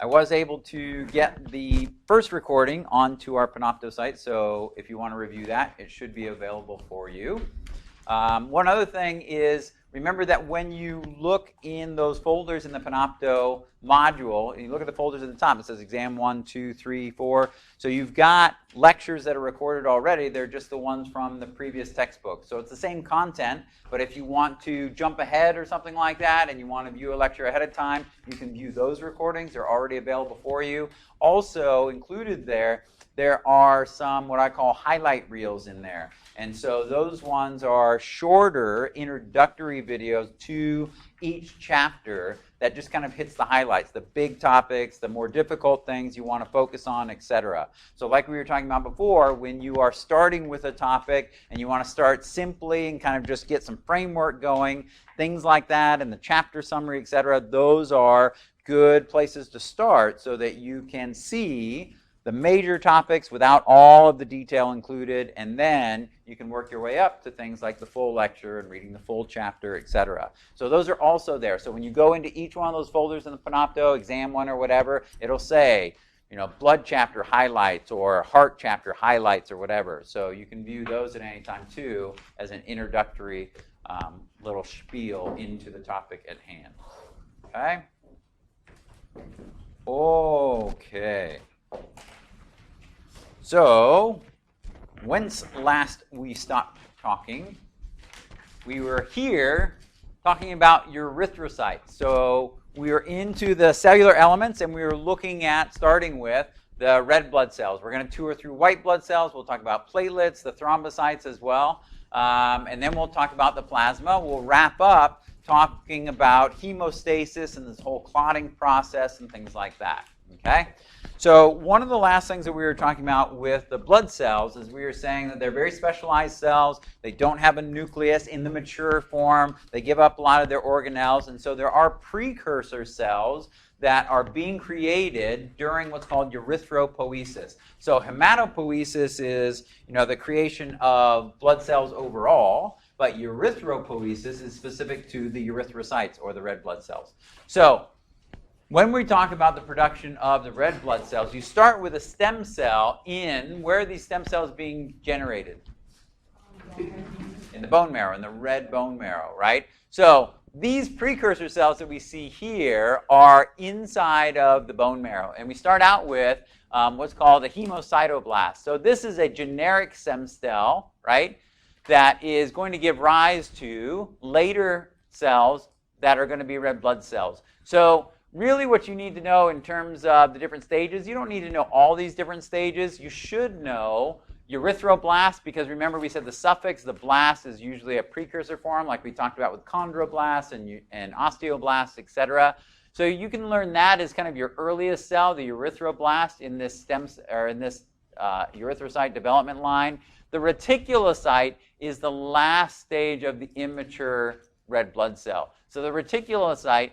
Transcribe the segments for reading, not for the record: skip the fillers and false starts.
I was able to get the first recording onto our Panopto site, so if you want to review that, it should be available for you. One other thing is, remember that when you look in those folders in the Panopto module, you look at the folders at the top, it says exam 1, 2, 3, 4. So you've got lectures that are recorded already. They're just the ones from the previous textbook. So it's the same content, but if you want to jump ahead or something like that and you want to view a lecture ahead of time, you can view those recordings. They're already available for you. Also included there are some what I call highlight reels in there. And so those ones are shorter introductory videos to each chapter that just kind of hits the highlights, the big topics, the more difficult things you want to focus on, etc. So like we were talking about before, when you are starting with a topic and you want to start simply and kind of just get some framework going, things like that, and the chapter summary, etc., those are good places to start so that you can see the major topics without all of the detail included, and then you can work your way up to things like the full lecture and reading the full chapter, etc. So those are also there. So when you go into each one of those folders in the Panopto, exam 1 or whatever, it'll say, blood chapter highlights or heart chapter highlights or whatever. So you can view those at any time too as an introductory little spiel into the topic at hand. Okay. So, whence last we stopped talking, we were here talking about erythrocytes. So, we were into the cellular elements and we were looking at, starting with, the red blood cells. We're going to tour through white blood cells. We'll talk about platelets, the thrombocytes as well. And then we'll talk about the plasma. We'll wrap up talking about hemostasis and this whole clotting process and things like that. Okay? So one of the last things that we were talking about with the blood cells is we were saying that they're very specialized cells. They don't have a nucleus in the mature form. They give up a lot of their organelles. And so there are precursor cells that are being created during what's called erythropoiesis. So hematopoiesis is, the creation of blood cells overall, but erythropoiesis is specific to the erythrocytes or the red blood cells. So when we talk about the production of the red blood cells, you start with a stem cell where are these stem cells being generated? In the bone marrow, in the red bone marrow, right? So these precursor cells that we see here are inside of the bone marrow. And we start out with what's called a hemocytoblast. So this is a generic stem cell, right, that is going to give rise to later cells that are going to be red blood cells. So really what you need to know in terms of the different stages, you don't need to know all these different stages. You should know erythroblast, because remember we said the suffix, the blast, is usually a precursor form, like we talked about with chondroblast and osteoblast, etc. So you can learn that as kind of your earliest cell, the erythroblast, in this erythrocyte development line. The reticulocyte is the last stage of the immature red blood cell. So the reticulocyte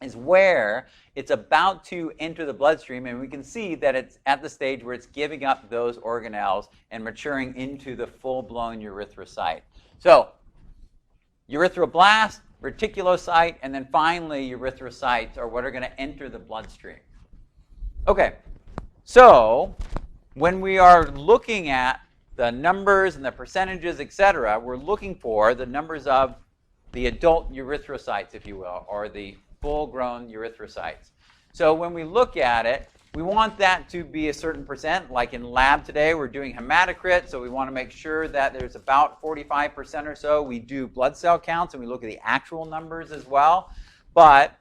is where it's about to enter the bloodstream, and we can see that it's at the stage where it's giving up those organelles and maturing into the full-blown erythrocyte. So erythroblast, reticulocyte, and then finally erythrocytes are what are going to enter the bloodstream. Okay, so when we are looking at the numbers and the percentages, etc., we're looking for the numbers of the adult erythrocytes, if you will, or the full-grown erythrocytes. So when we look at it, we want that to be a certain percent. Like in lab today, we're doing hematocrit, so we want to make sure that there's about 45% or so. We do blood cell counts, and we look at the actual numbers as well. But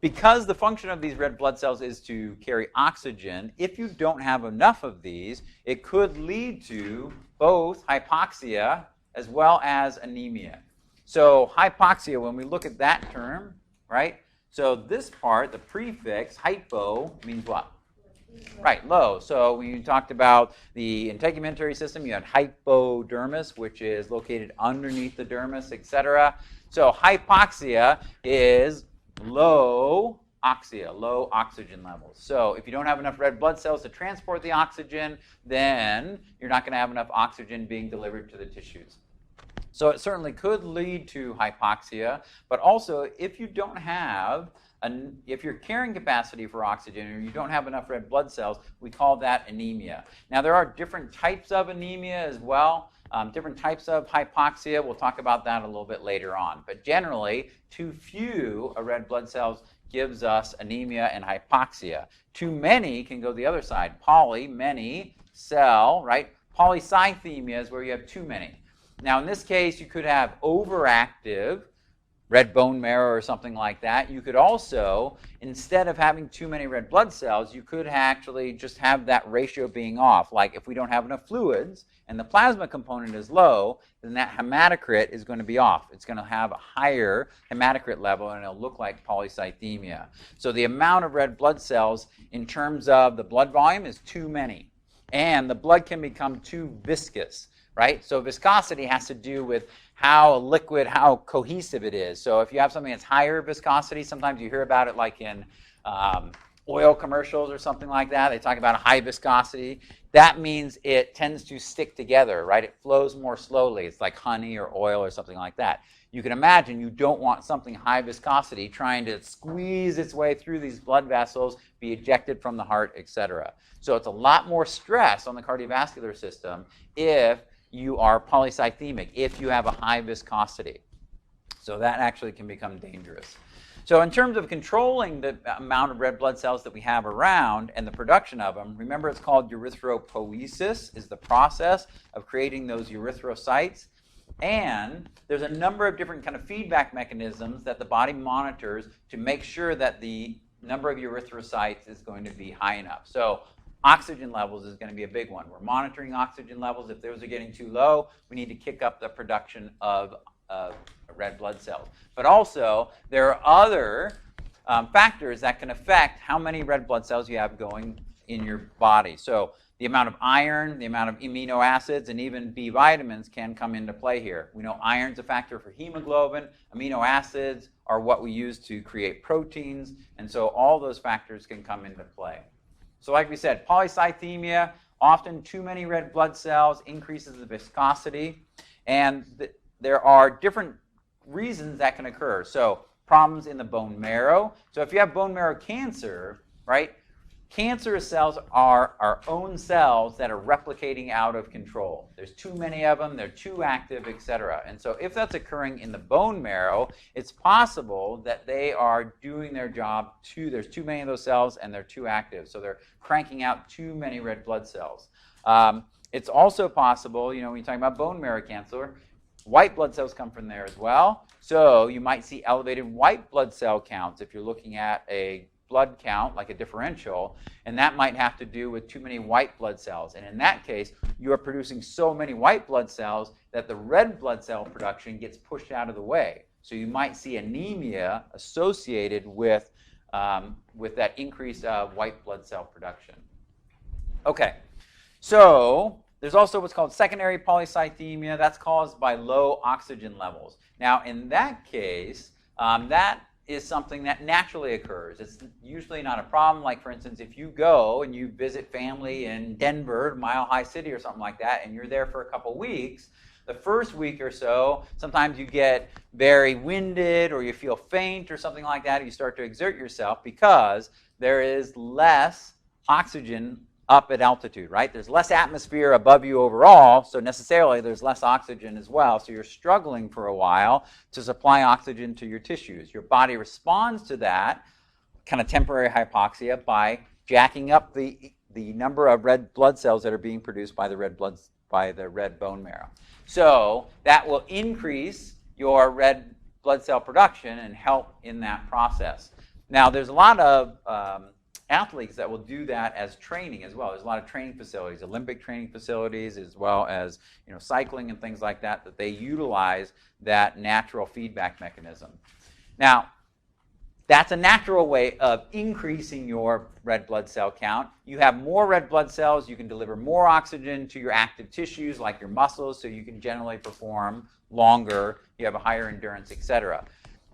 because the function of these red blood cells is to carry oxygen, if you don't have enough of these, it could lead to both hypoxia as well as anemia. So hypoxia, when we look at that term, right? So this part, the prefix, hypo, means what? Right, low. So when you talked about the integumentary system, you had hypodermis, which is located underneath the dermis, etc. So hypoxia is low oxia, low oxygen levels. So if you don't have enough red blood cells to transport the oxygen, then you're not going to have enough oxygen being delivered to the tissues. So it certainly could lead to hypoxia, but also if you don't have if your carrying capacity for oxygen or you don't have enough red blood cells, we call that anemia. Now, there are different types of anemia as well, different types of hypoxia. We'll talk about that a little bit later on. But generally, too few red blood cells gives us anemia and hypoxia. Too many can go the other side. Poly, many, cell, right? Polycythemia is where you have too many. Now, in this case, you could have overactive red bone marrow or something like that. You could also, instead of having too many red blood cells, you could actually just have that ratio being off. Like if we don't have enough fluids and the plasma component is low, then that hematocrit is going to be off. It's going to have a higher hematocrit level and it'll look like polycythemia. So the amount of red blood cells in terms of the blood volume is too many. And the blood can become too viscous, right? So viscosity has to do with how liquid, how cohesive it is. So if you have something that's higher viscosity, sometimes you hear about it like in oil commercials or something like that. They talk about a high viscosity. That means it tends to stick together, right? It flows more slowly. It's like honey or oil or something like that. You can imagine you don't want something high viscosity trying to squeeze its way through these blood vessels, be ejected from the heart, etc. So it's a lot more stress on the cardiovascular system if you are polycythemic, if you have a high viscosity. So that actually can become dangerous. So in terms of controlling the amount of red blood cells that we have around and the production of them, remember it's called erythropoiesis, is the process of creating those erythrocytes. And there's a number of different kind of feedback mechanisms that the body monitors to make sure that the number of erythrocytes is going to be high enough. So oxygen levels is going to be a big one. We're monitoring oxygen levels. If those are getting too low, we need to kick up the production of red blood cells. But also, there are other factors that can affect how many red blood cells you have going in your body. So the amount of iron, the amount of amino acids, and even B vitamins can come into play here. We know iron's a factor for hemoglobin. Amino acids are what we use to create proteins. And so all those factors can come into play. So like we said, polycythemia, often too many red blood cells, increases the viscosity, and there are different reasons that can occur. So problems in the bone marrow. So if you have bone marrow cancer, right, cancerous cells are our own cells that are replicating out of control. There's too many of them, they're too active, etc. And so if that's occurring in the bone marrow, it's possible that they are doing their job there's too many of those cells and they're too active. So they're cranking out too many red blood cells. It's also possible, when you're talking about bone marrow cancer, white blood cells come from there as well. So you might see elevated white blood cell counts if you're looking at a blood count, like a differential, and that might have to do with too many white blood cells. And in that case, you are producing so many white blood cells that the red blood cell production gets pushed out of the way. So you might see anemia associated with that increased white blood cell production. Okay, so there's also what's called secondary polycythemia. That's caused by low oxygen levels. Now, in that case, that is something that naturally occurs. It's usually not a problem. Like, for instance, if you go and you visit family in Denver, Mile High City or something like that, and you're there for a couple weeks, the first week or so, sometimes you get very winded or you feel faint or something like that, and you start to exert yourself because there is less oxygen up at altitude, right? There's less atmosphere above you overall, so necessarily there's less oxygen as well. So you're struggling for a while to supply oxygen to your tissues. Your body responds to that kind of temporary hypoxia by jacking up the number of red blood cells that are being produced by the red bone marrow. So that will increase your red blood cell production and help in that process. Now, there's a lot of athletes that will do that as training as well. There's a lot of training facilities, Olympic training facilities, as well as cycling and things like that they utilize that natural feedback mechanism. Now, that's a natural way of increasing your red blood cell count. You have more red blood cells, you can deliver more oxygen to your active tissues like your muscles, so you can generally perform longer, you have a higher endurance, etc.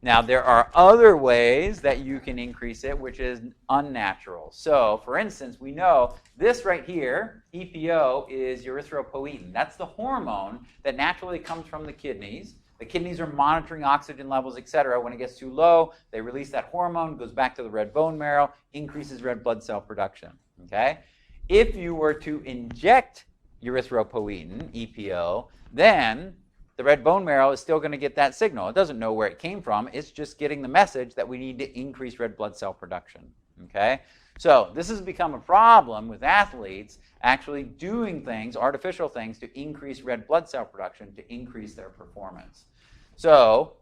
Now, there are other ways that you can increase it, which is unnatural. So, for instance, we know this right here, EPO, is erythropoietin. That's the hormone that naturally comes from the kidneys The kidneys are monitoring oxygen levels, etc. When it gets too low, they release that hormone, goes back to the red bone marrow, increases red blood cell production. Okay? If you were to inject erythropoietin, EPO, then the red bone marrow is still going to get that signal. It doesn't know where it came from. It's just getting the message that we need to increase red blood cell production. Okay? So this has become a problem with athletes actually doing things, artificial things, to increase red blood cell production, to increase their performance. So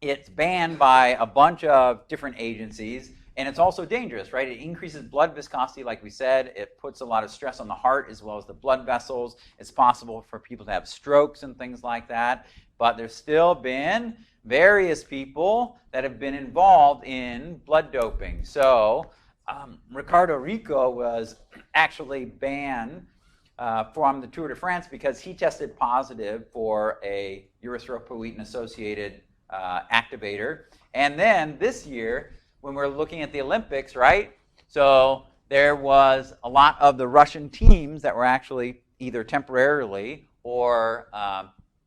it's banned by a bunch of different agencies, and it's also dangerous, right? It increases blood viscosity, like we said. It puts a lot of stress on the heart as well as the blood vessels. It's possible for people to have strokes and things like that. But there's still been various people that have been involved in blood doping. So Ricardo Rico was actually banned from the Tour de France because he tested positive for a erythropoietin-associated activator. And then this year, when we're looking at the Olympics, right? So there was a lot of the Russian teams that were actually either temporarily or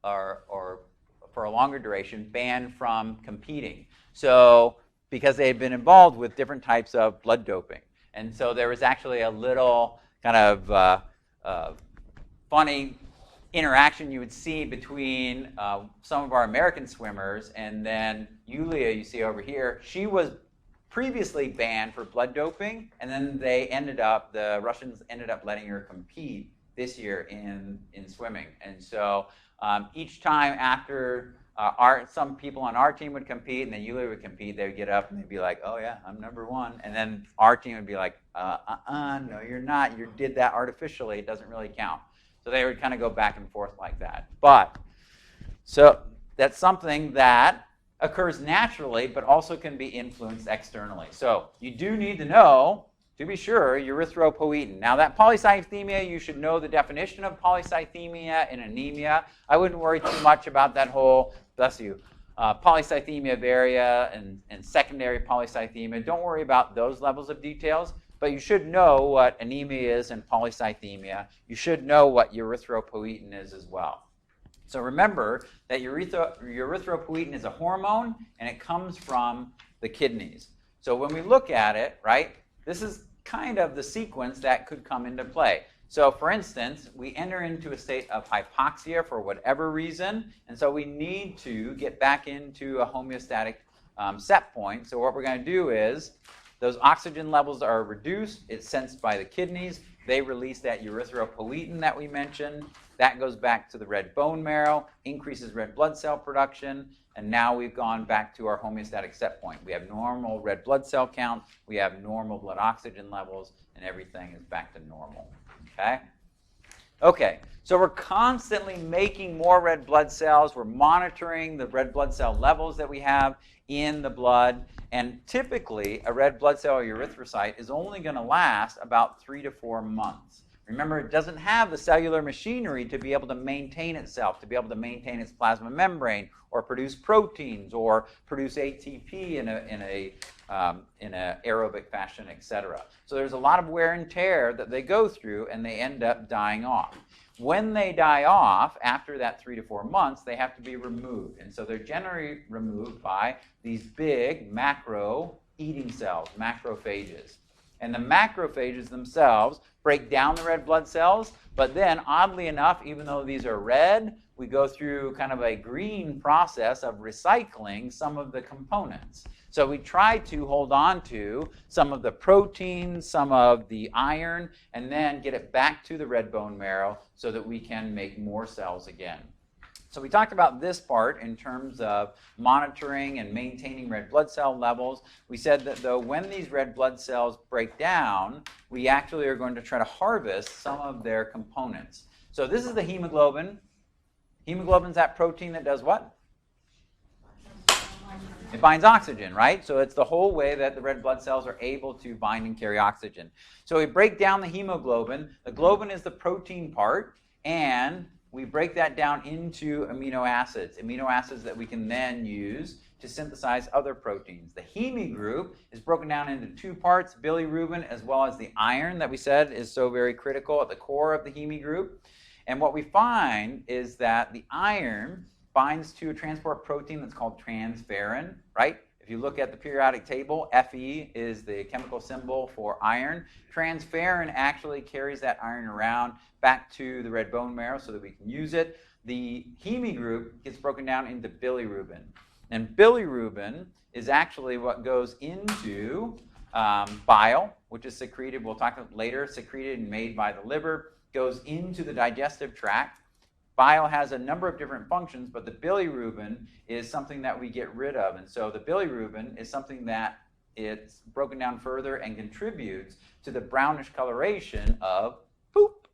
for a longer duration banned from competing. So because they had been involved with different types of blood doping. And so there was actually a little kind of funny interaction you would see between some of our American swimmers, and then Yulia, you see over here, she was previously banned for blood doping, and then the Russians ended up letting her compete this year in swimming. And so each time after some people on our team would compete, and then Yulia would compete, they would get up and they'd be like, oh yeah, I'm #1. And then our team would be like, no, you're not. You did that artificially. It doesn't really count. So they would kind of go back and forth like that. But, so that's something that occurs naturally, but also can be influenced externally. So you do need to know, to be sure, erythropoietin. Now that polycythemia, you should know the definition of polycythemia and anemia. I wouldn't worry too much about that whole, bless you, polycythemia vera and secondary polycythemia. Don't worry about those levels of details, but you should know what anemia is and polycythemia. You should know what erythropoietin is as well. So remember that erythropoietin is a hormone, and it comes from the kidneys. So when we look at it, right, this is kind of the sequence that could come into play. So for instance, we enter into a state of hypoxia for whatever reason, and so we need to get back into a homeostatic set point. So what we're going to do is, those oxygen levels are reduced. It's sensed by the kidneys. They release that erythropoietin that we mentioned. That goes back to the red bone marrow, increases red blood cell production, and now we've gone back to our homeostatic set point. We have normal red blood cell count, we have normal blood oxygen levels, and everything is back to normal. Okay? Okay, so we're constantly making more red blood cells. We're monitoring the red blood cell levels that we have in the blood, and typically a red blood cell or erythrocyte is only going to last about 3 to 4 months. Remember, it doesn't have the cellular machinery to be able to maintain itself, to be able to maintain its plasma membrane, or produce proteins, or produce ATP in a aerobic fashion, etc. So there's a lot of wear and tear that they go through, and they end up dying off. When they die off, after that 3 to 4 months, they have to be removed. And so they're generally removed by these big macro eating cells, macrophages. And the macrophages themselves break down the red blood cells, but then oddly enough, even though these are red, we go through kind of a green process of recycling some of the components. So we try to hold on to some of the proteins, some of the iron, and then get it back to the red bone marrow so that we can make more cells again. So we talked about this part in terms of monitoring and maintaining red blood cell levels. We said that though when these red blood cells break down, we actually are going to try to harvest some of their components. So this is the hemoglobin. Hemoglobin is that protein that does what? It binds oxygen, right? So it's the whole way that the red blood cells are able to bind and carry oxygen. So we break down the hemoglobin. The globin is the protein part, and we break that down into amino acids that we can then use to synthesize other proteins. The heme group is broken down into 2 parts, bilirubin as well as the iron that we said is so very critical at the core of the heme group. And what we find is that the iron binds to a transport protein that's called transferrin, right? If you look at the periodic table, Fe is the chemical symbol for iron. Transferrin actually carries that iron around back to the red bone marrow so that we can use it. The heme group gets broken down into bilirubin. And bilirubin is actually what goes into bile, which is secreted, we'll talk about later, secreted and made by the liver, goes into the digestive tract. Bile has a number of different functions, but the bilirubin is something that we get rid of. And so the bilirubin is something that it's broken down further and contributes to the brownish coloration of poop.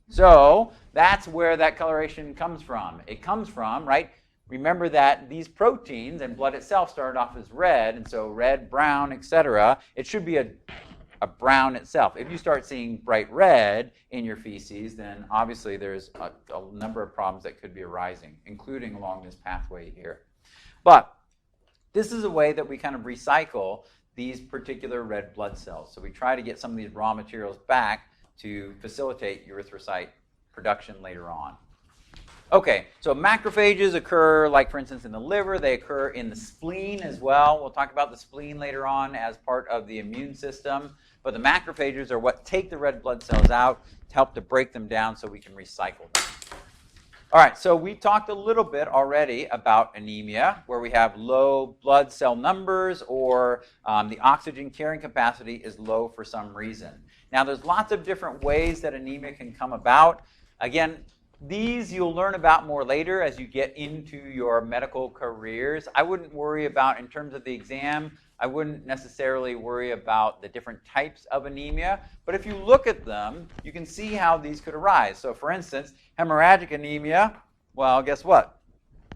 So that's where that coloration comes from. It comes from, right? Remember that these proteins and blood itself started off as red, and so red, brown, etc. It should be a brown itself. If you start seeing bright red in your feces, then obviously there's a number of problems that could be arising, including along this pathway here. But this is a way that we kind of recycle these particular red blood cells. So we try to get some of these raw materials back to facilitate erythrocyte production later on. Okay, so macrophages occur, like for instance in the liver, they occur in the spleen as well. We'll talk about the spleen later on as part of the immune system. But the macrophages are what take the red blood cells out to help to break them down so we can recycle them. All right, so we talked a little bit already about anemia, where we have low blood cell numbers or the oxygen carrying capacity is low for some reason. Now, there's lots of different ways that anemia can come about. Again, these you'll learn about more later as you get into your medical careers. I wouldn't worry about, in terms of the exam, I wouldn't necessarily worry about the different types of anemia, but if you look at them, you can see how these could arise. So for instance, hemorrhagic anemia, well, guess what?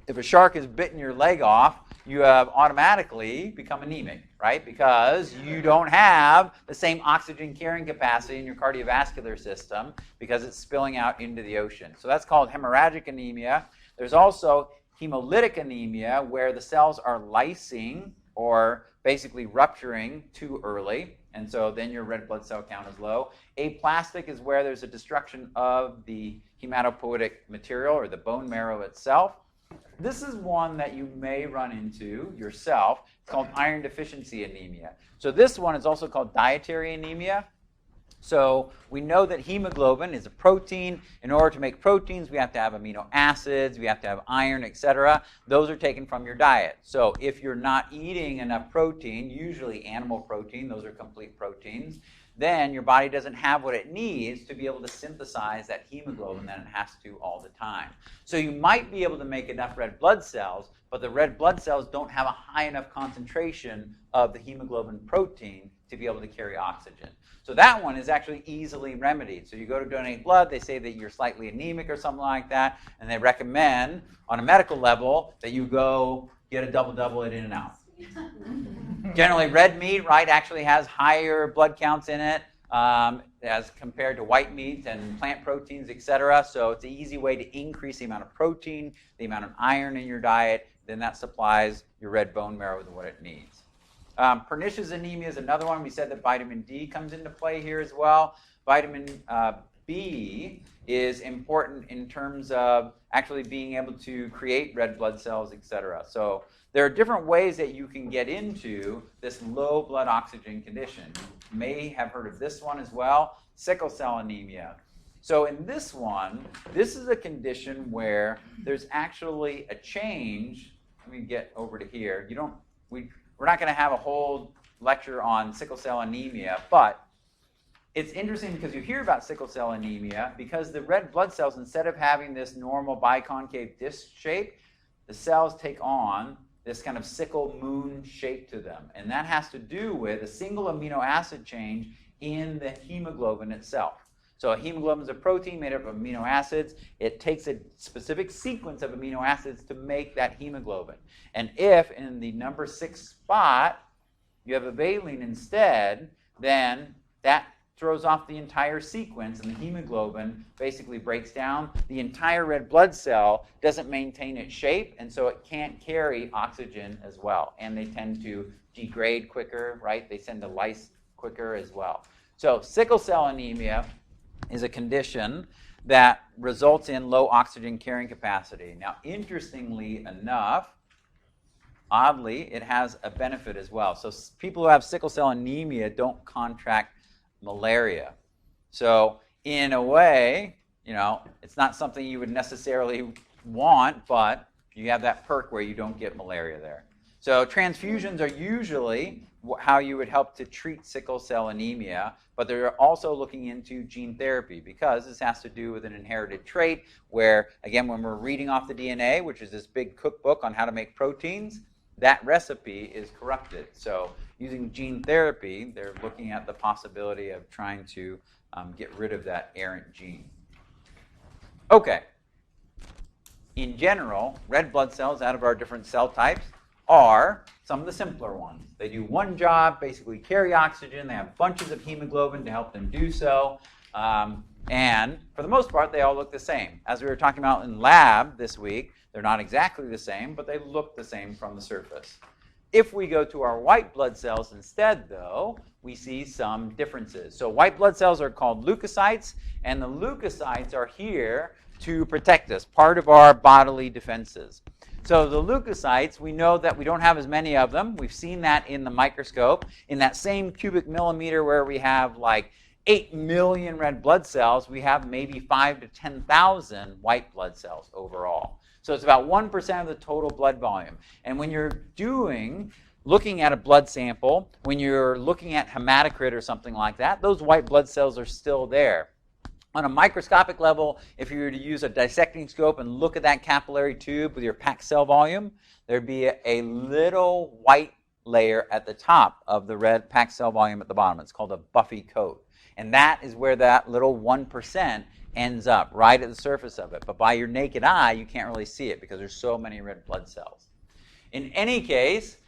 If a shark has bitten your leg off, you have automatically become anemic, right? Because you don't have the same oxygen carrying capacity in your cardiovascular system because it's spilling out into the ocean. So that's called hemorrhagic anemia. There's also hemolytic anemia, where the cells are lysing or basically rupturing too early, and so then your red blood cell count is low. Aplastic is where there's a destruction of the hematopoietic material or the bone marrow itself. This is one that you may run into yourself. It's called iron deficiency anemia. So this one is also called dietary anemia. So we know that hemoglobin is a protein. In order to make proteins, we have to have amino acids, we have to have iron, etc. Those are taken from your diet. So if you're not eating enough protein, usually animal protein, those are complete proteins, then your body doesn't have what it needs to be able to synthesize that hemoglobin that it has to all the time. So you might be able to make enough red blood cells, but the red blood cells don't have a high enough concentration of the hemoglobin protein to be able to carry oxygen. So that one is actually easily remedied. So you go to donate blood, they say that you're slightly anemic or something like that, and they recommend on a medical level that you go get a double it in and out. Generally, red meat, right, actually has higher blood counts in it as compared to white meat and plant proteins, etc. So it's an easy way to increase the amount of protein, the amount of iron in your diet, then that supplies your red bone marrow with what it needs. Pernicious anemia is another one. We said that vitamin D comes into play here as well. Vitamin B is important in terms of actually being able to create red blood cells, etc. So there are different ways that you can get into this low blood oxygen condition. You may have heard of this one as well, sickle cell anemia. So in this one, this is a condition where there's actually a change. Let me get over to here. We're not going to have a whole lecture on sickle cell anemia, but it's interesting because you hear about sickle cell anemia because the red blood cells, instead of having this normal biconcave disc shape, the cells take on this kind of sickle moon shape to them. And that has to do with a single amino acid change in the hemoglobin itself. So a hemoglobin is a protein made up of amino acids. It takes a specific sequence of amino acids to make that hemoglobin. And if in the number 6 spot you have a valine instead, then that throws off the entire sequence and the hemoglobin basically breaks down. The entire red blood cell doesn't maintain its shape, and so it can't carry oxygen as well. And they tend to degrade quicker, right? They tend to lyse quicker as well. So sickle cell anemia is a condition that results in low oxygen carrying capacity. Now, interestingly enough, oddly, it has a benefit as well. So people who have sickle cell anemia don't contract malaria. So in a way, it's not something you would necessarily want, but you have that perk where you don't get malaria there. So transfusions are usually how you would help to treat sickle cell anemia, but they're also looking into gene therapy because this has to do with an inherited trait where, again, when we're reading off the DNA, which is this big cookbook on how to make proteins, that recipe is corrupted. So using gene therapy, they're looking at the possibility of trying to get rid of that errant gene. Okay. In general, red blood cells out of our different cell types are some of the simpler ones. They do one job, basically carry oxygen. They have bunches of hemoglobin to help them do so. And for the most part, they all look the same. As we were talking about in lab this week, they're not exactly the same, but they look the same from the surface. If we go to our white blood cells instead, though, we see some differences. So white blood cells are called leukocytes, and the leukocytes are here to protect us, part of our bodily defenses. So the leukocytes, we know that we don't have as many of them. We've seen that in the microscope. In that same cubic millimeter where we have like 8 million red blood cells, we have maybe 5 to 10,000 white blood cells overall. So it's about 1% of the total blood volume. And when you're looking at a blood sample, when you're looking at hematocrit or something like that, those white blood cells are still there. On a microscopic level, if you were to use a dissecting scope and look at that capillary tube with your packed cell volume, there'd be a little white layer at the top of the red packed cell volume at the bottom. It's called a buffy coat. And that is where that little 1% ends up, right at the surface of it. But by your naked eye, you can't really see it because there's so many red blood cells. In any case,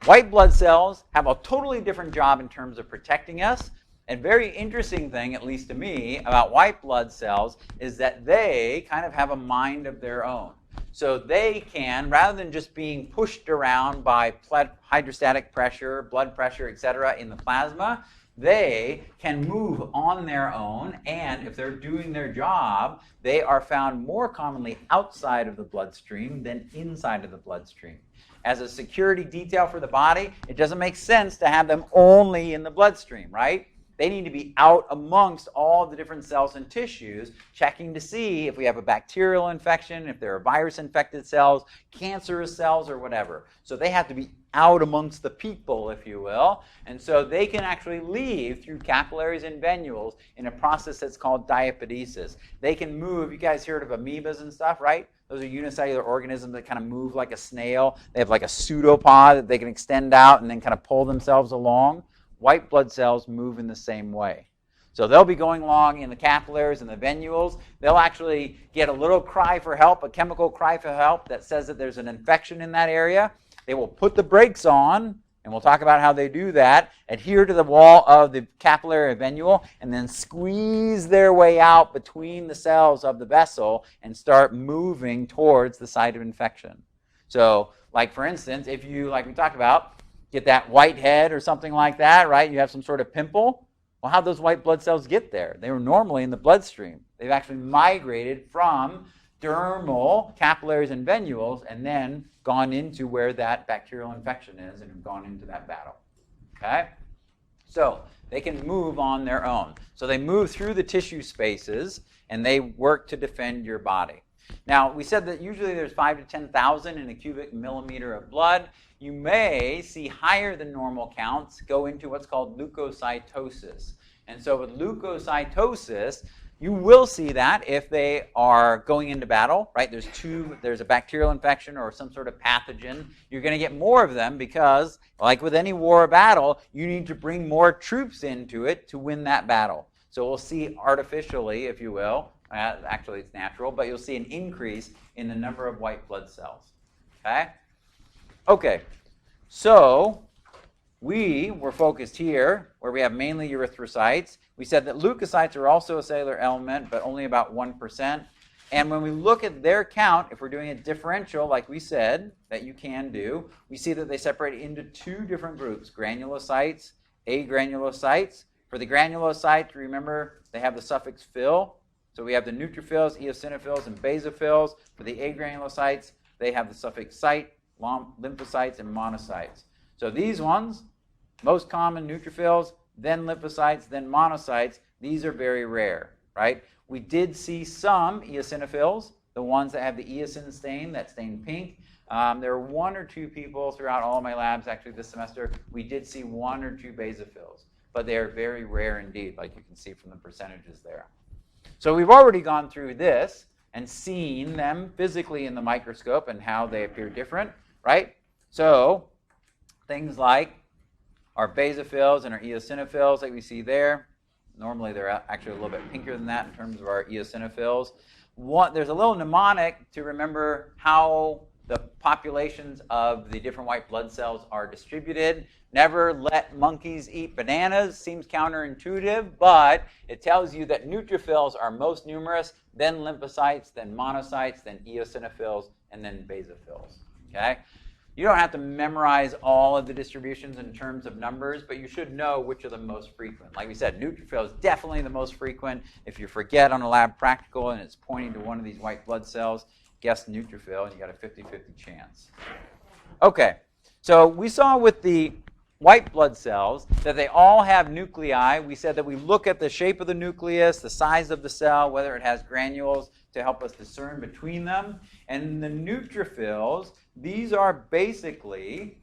white blood cells have a totally different job in terms of protecting us. And very interesting thing, at least to me, about white blood cells is that they kind of have a mind of their own. So they can, rather than just being pushed around by hydrostatic pressure, blood pressure, etc. in the plasma, they can move on their own, and if they're doing their job, they are found more commonly outside of the bloodstream than inside of the bloodstream. As a security detail for the body, it doesn't make sense to have them only in the bloodstream, right? They need to be out amongst all the different cells and tissues, checking to see if we have a bacterial infection, if there are virus-infected cells, cancerous cells, or whatever. So they have to be out amongst the people, if you will. And so they can actually leave through capillaries and venules in a process that's called diapedesis. They can move. You guys heard of amoebas and stuff, right? Those are unicellular organisms that kind of move like a snail. They have like a pseudopod that they can extend out and then kind of pull themselves along. White blood cells move in the same way. So they'll be going along in the capillaries and the venules. They'll actually get a little cry for help, a chemical cry for help that says that there's an infection in that area. They will put the brakes on, and we'll talk about how they do that, adhere to the wall of the capillary venule, and then squeeze their way out between the cells of the vessel and start moving towards the site of infection. So, like for instance, if you, like we talked about, get that white head or something like that, right? You have some sort of pimple. Well, how'd those white blood cells get there? They were normally in the bloodstream. They've actually migrated from dermal capillaries and venules and then gone into where that bacterial infection is and have gone into that battle. Okay? So they can move on their own. So they move through the tissue spaces and they work to defend your body. Now, we said that usually there's 5 to 10,000 in a cubic millimeter of blood. You may see higher than normal counts go into what's called leukocytosis. And so with leukocytosis, you will see that if they are going into battle, right? There's a bacterial infection or some sort of pathogen. You're going to get more of them because, like with any war or battle, you need to bring more troops into it to win that battle. So we'll see artificially, if you will, actually it's natural, but you'll see an increase in the number of white blood cells. Okay? Okay, so we were focused here, where we have mainly erythrocytes. We said that leukocytes are also a cellular element, but only about 1%. And when we look at their count, if we're doing a differential, like we said, that you can do, we see that they separate into 2 different groups, granulocytes, agranulocytes. For the granulocytes, remember, they have the suffix -phil. So we have the neutrophils, eosinophils, and basophils. For the agranulocytes, they have the suffix "cyte," lymphocytes, and monocytes. So these ones, most common neutrophils, then lymphocytes, then monocytes, these are very rare, right? We did see some eosinophils, the ones that have the eosin stain, that stain pink. There were 1 or 2 people throughout all of my labs, actually this semester, we did see 1 or 2 basophils, but they are very rare indeed, like you can see from the percentages there. So we've already gone through this and seen them physically in the microscope and how they appear different, right? So things like our basophils and our eosinophils that we see there. Normally they're actually a little bit pinker than that in terms of our eosinophils. There's a little mnemonic to remember how the populations of the different white blood cells are distributed. Never let monkeys eat bananas. Seems counterintuitive, but it tells you that neutrophils are most numerous, then lymphocytes, then monocytes, then eosinophils, and then basophils. Okay? You don't have to memorize all of the distributions in terms of numbers, but you should know which are the most frequent. Like we said, neutrophil is definitely the most frequent. If you forget on a lab practical and it's pointing to one of these white blood cells, guess neutrophil, and you got a 50-50 chance. Okay, so we saw with the white blood cells that they all have nuclei. We said that we look at the shape of the nucleus, the size of the cell, whether it has granules to help us discern between them. And the neutrophils, these are basically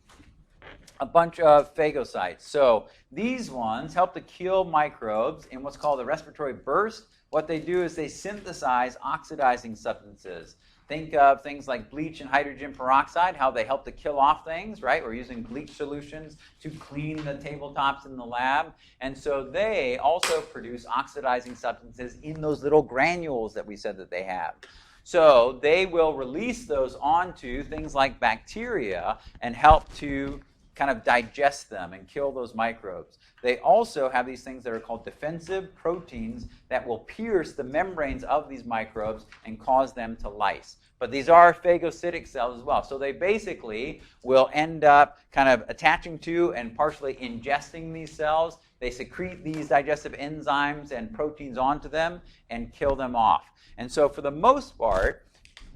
a bunch of phagocytes. So these ones help to kill microbes in what's called a respiratory burst. What they do is they synthesize oxidizing substances. Think of things like bleach and hydrogen peroxide, how they help to kill off things, right? We're using bleach solutions to clean the tabletops in the lab. And so they also produce oxidizing substances in those little granules that we said that they have. So they will release those onto things like bacteria and help to kind of digest them and kill those microbes. They also have these things that are called defensive proteins that will pierce the membranes of these microbes and cause them to lyse. But these are phagocytic cells as well. So they basically will end up kind of attaching to and partially ingesting these cells. They secrete these digestive enzymes and proteins onto them and kill them off. And so for the most part,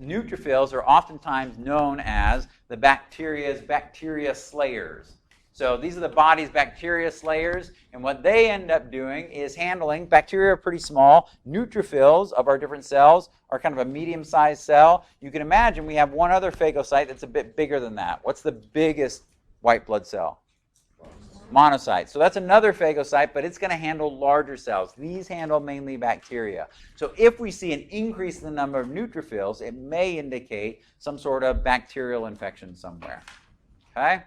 neutrophils are oftentimes known as the bacteria's bacteria slayers. So these are the body's bacteria slayers, and what they end up doing is handling, bacteria are pretty small, neutrophils of our different cells are kind of a medium-sized cell. You can imagine we have one other phagocyte that's a bit bigger than that. What's the biggest white blood cell? Monocyte. So that's another phagocyte, but it's going to handle larger cells. These handle mainly bacteria. So if we see an increase in the number of neutrophils, it may indicate some sort of bacterial infection somewhere. Okay?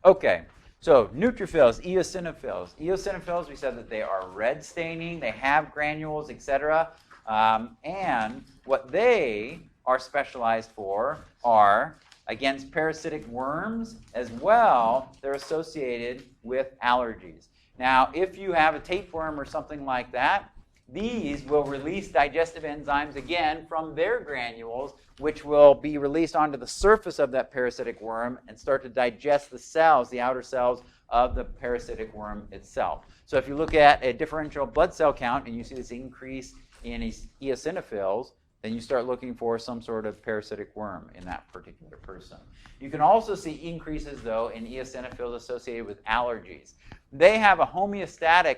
Okay, so neutrophils, eosinophils. Eosinophils, we said that they are red staining, they have granules, etc. And what they are specialized for are against parasitic worms, as well, they're associated with allergies. Now, if you have a tapeworm or something like that, these will release digestive enzymes again from their granules, which will be released onto the surface of that parasitic worm and start to digest the cells, the outer cells of the parasitic worm itself. So if you look at a differential blood cell count and you see this increase in eosinophils, then you start looking for some sort of parasitic worm in that particular person. You can also see increases, though, in eosinophils associated with allergies. They have a homeostatic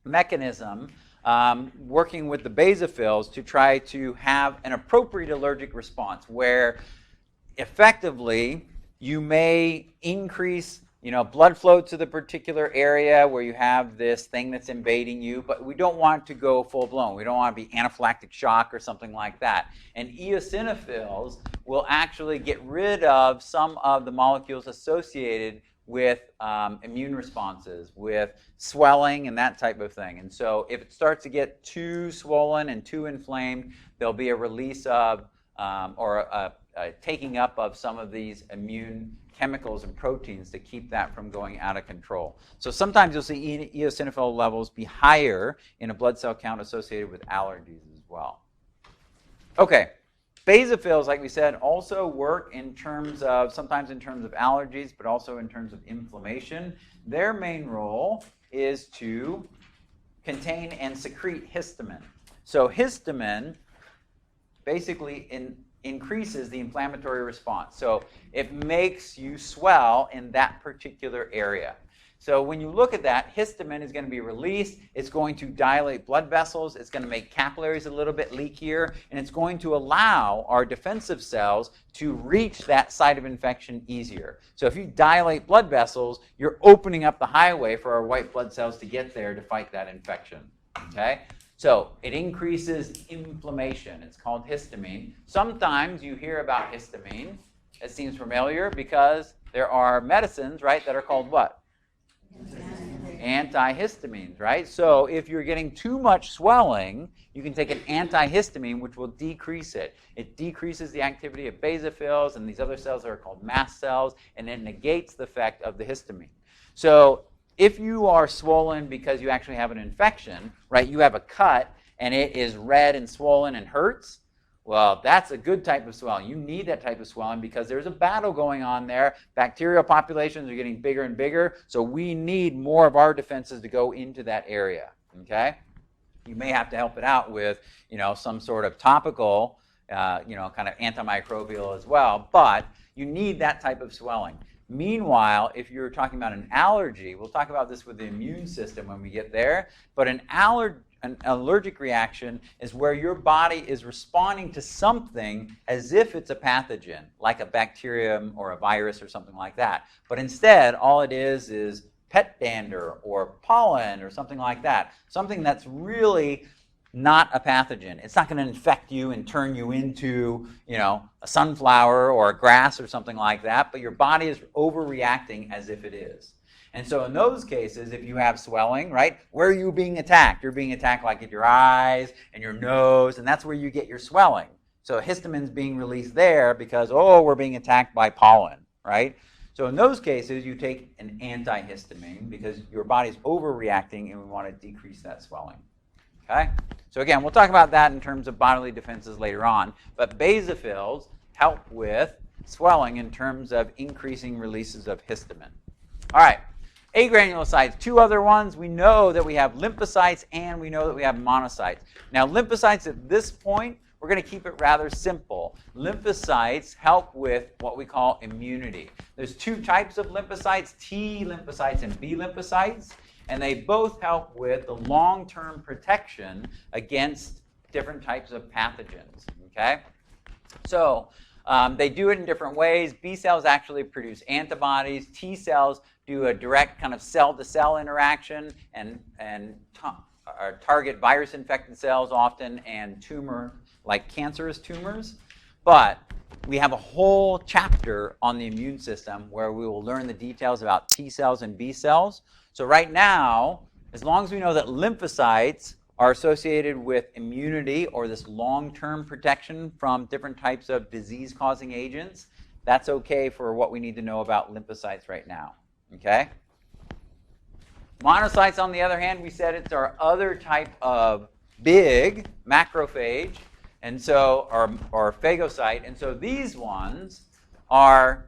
mechanism working with the basophils to try to have an appropriate allergic response, where effectively you may increase blood flow to the particular area where you have this thing that's invading you, but we don't want to go full-blown. We don't want to be anaphylactic shock or something like that. And eosinophils will actually get rid of some of the molecules associated with immune responses, with swelling and that type of thing. And so if it starts to get too swollen and too inflamed, there'll be a release of or a taking up of some of these immune chemicals and proteins to keep that from going out of control. So sometimes you'll see eosinophil levels be higher in a blood cell count associated with allergies as well. Okay, basophils, like we said, also work in terms of, sometimes in terms of allergies, but also in terms of inflammation. Their main role is to contain and secrete histamine. So histamine basically increases the inflammatory response. So it makes you swell in that particular area. So when you look at that, histamine is going to be released. It's going to dilate blood vessels. It's going to make capillaries a little bit leakier. And it's going to allow our defensive cells to reach that site of infection easier. So if you dilate blood vessels, you're opening up the highway for our white blood cells to get there to fight that infection. Okay? So it increases inflammation. It's called histamine. Sometimes you hear about histamine. It seems familiar because there are medicines, right, that are called what? Antihistamines, right? So if you're getting too much swelling, you can take an antihistamine, which will decrease it. It decreases the activity of basophils and these other cells that are called mast cells, and it negates the effect of the histamine. So if you are swollen because you actually have an infection, right, you have a cut and it is red and swollen and hurts, well, that's a good type of swelling. You need that type of swelling because there's a battle going on there. Bacterial populations are getting bigger and bigger, so we need more of our defenses to go into that area, okay? You may have to help it out with, some sort of topical, kind of antimicrobial as well, but you need that type of swelling. Meanwhile, if you're talking about an allergy, we'll talk about this with the immune system when we get there, but an allergic reaction is where your body is responding to something as if it's a pathogen, like a bacterium or a virus or something like that. But instead, all it is pet dander or pollen or something like that, something that's really not a pathogen. It's not going to infect you and turn you into, a sunflower or a grass or something like that, but your body is overreacting as if it is. And so in those cases, if you have swelling, right, where are you being attacked? You're being attacked like at your eyes and your nose, and that's where you get your swelling. So histamine's being released there because, we're being attacked by pollen, right? So in those cases, you take an antihistamine because your body's overreacting and we want to decrease that swelling. Okay? So again, we'll talk about that in terms of bodily defenses later on. But basophils help with swelling in terms of increasing releases of histamine. All right. Agranulocytes, two other ones. We know that we have lymphocytes and we know that we have monocytes. Now, lymphocytes at this point, we're going to keep it rather simple. Lymphocytes help with what we call immunity. There's two types of lymphocytes, T lymphocytes and B lymphocytes, and they both help with the long-term protection against different types of pathogens. Okay? So they do it in different ways. B cells actually produce antibodies. T cells do a direct kind of cell-to-cell interaction and target virus-infected cells often and like cancerous tumors. But we have a whole chapter on the immune system where we will learn the details about T cells and B cells. So right now, as long as we know that lymphocytes are associated with immunity or this long-term protection from different types of disease-causing agents, that's okay for what we need to know about lymphocytes right now. Okay? Monocytes, on the other hand, we said it's our other type of big macrophage, and so or phagocyte, and so these ones are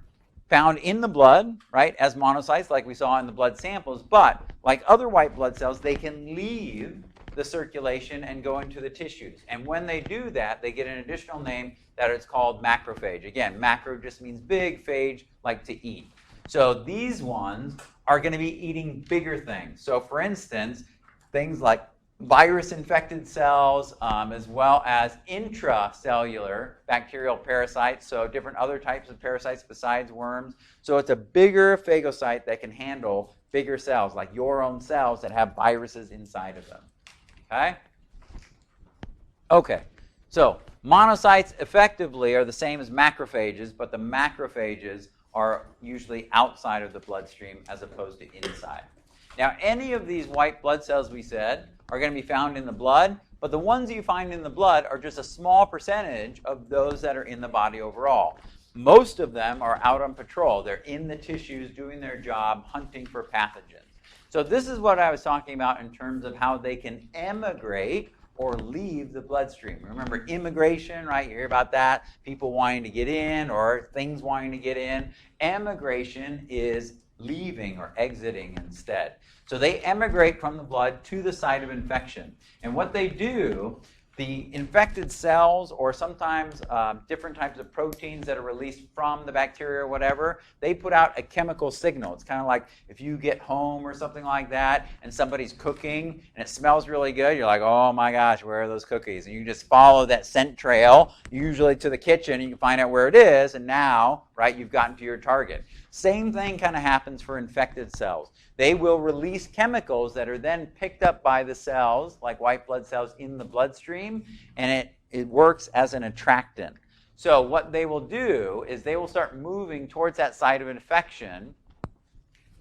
found in the blood, right, as monocytes, like we saw in the blood samples, but like other white blood cells, they can leave the circulation and go into the tissues. And when they do that, they get an additional name that is called macrophage. Again, macro just means big, phage, like to eat. So these ones are going to be eating bigger things. So for instance, things like virus-infected cells, as well as intracellular bacterial parasites, so different other types of parasites besides worms. So it's a bigger phagocyte that can handle bigger cells, like your own cells that have viruses inside of them. Okay? Okay, so monocytes effectively are the same as macrophages, but the macrophages are usually outside of the bloodstream as opposed to inside. Now, any of these white blood cells, we said, are going to be found in the blood, but the ones you find in the blood are just a small percentage of those that are in the body overall. Most of them are out on patrol. They're in the tissues doing their job, hunting for pathogens. So this is what I was talking about in terms of how they can emigrate or leave the bloodstream. Remember immigration, right? You hear about that, people wanting to get in or things wanting to get in. Emigration is leaving or exiting instead. So they emigrate from the blood to the site of infection. And what they do, The infected cells, or sometimes different types of proteins that are released from the bacteria or whatever, they put out a chemical signal. It's kind of like if you get home or something like that and somebody's cooking and it smells really good, you're like, oh my gosh, where are those cookies? And you just follow that scent trail, usually to the kitchen, and you can find out where it is, and now, right, you've gotten to your target. Same thing kind of happens for infected cells. They will release chemicals that are then picked up by the cells, like white blood cells, in the bloodstream, and it works as an attractant. So what they will do is they will start moving towards that site of infection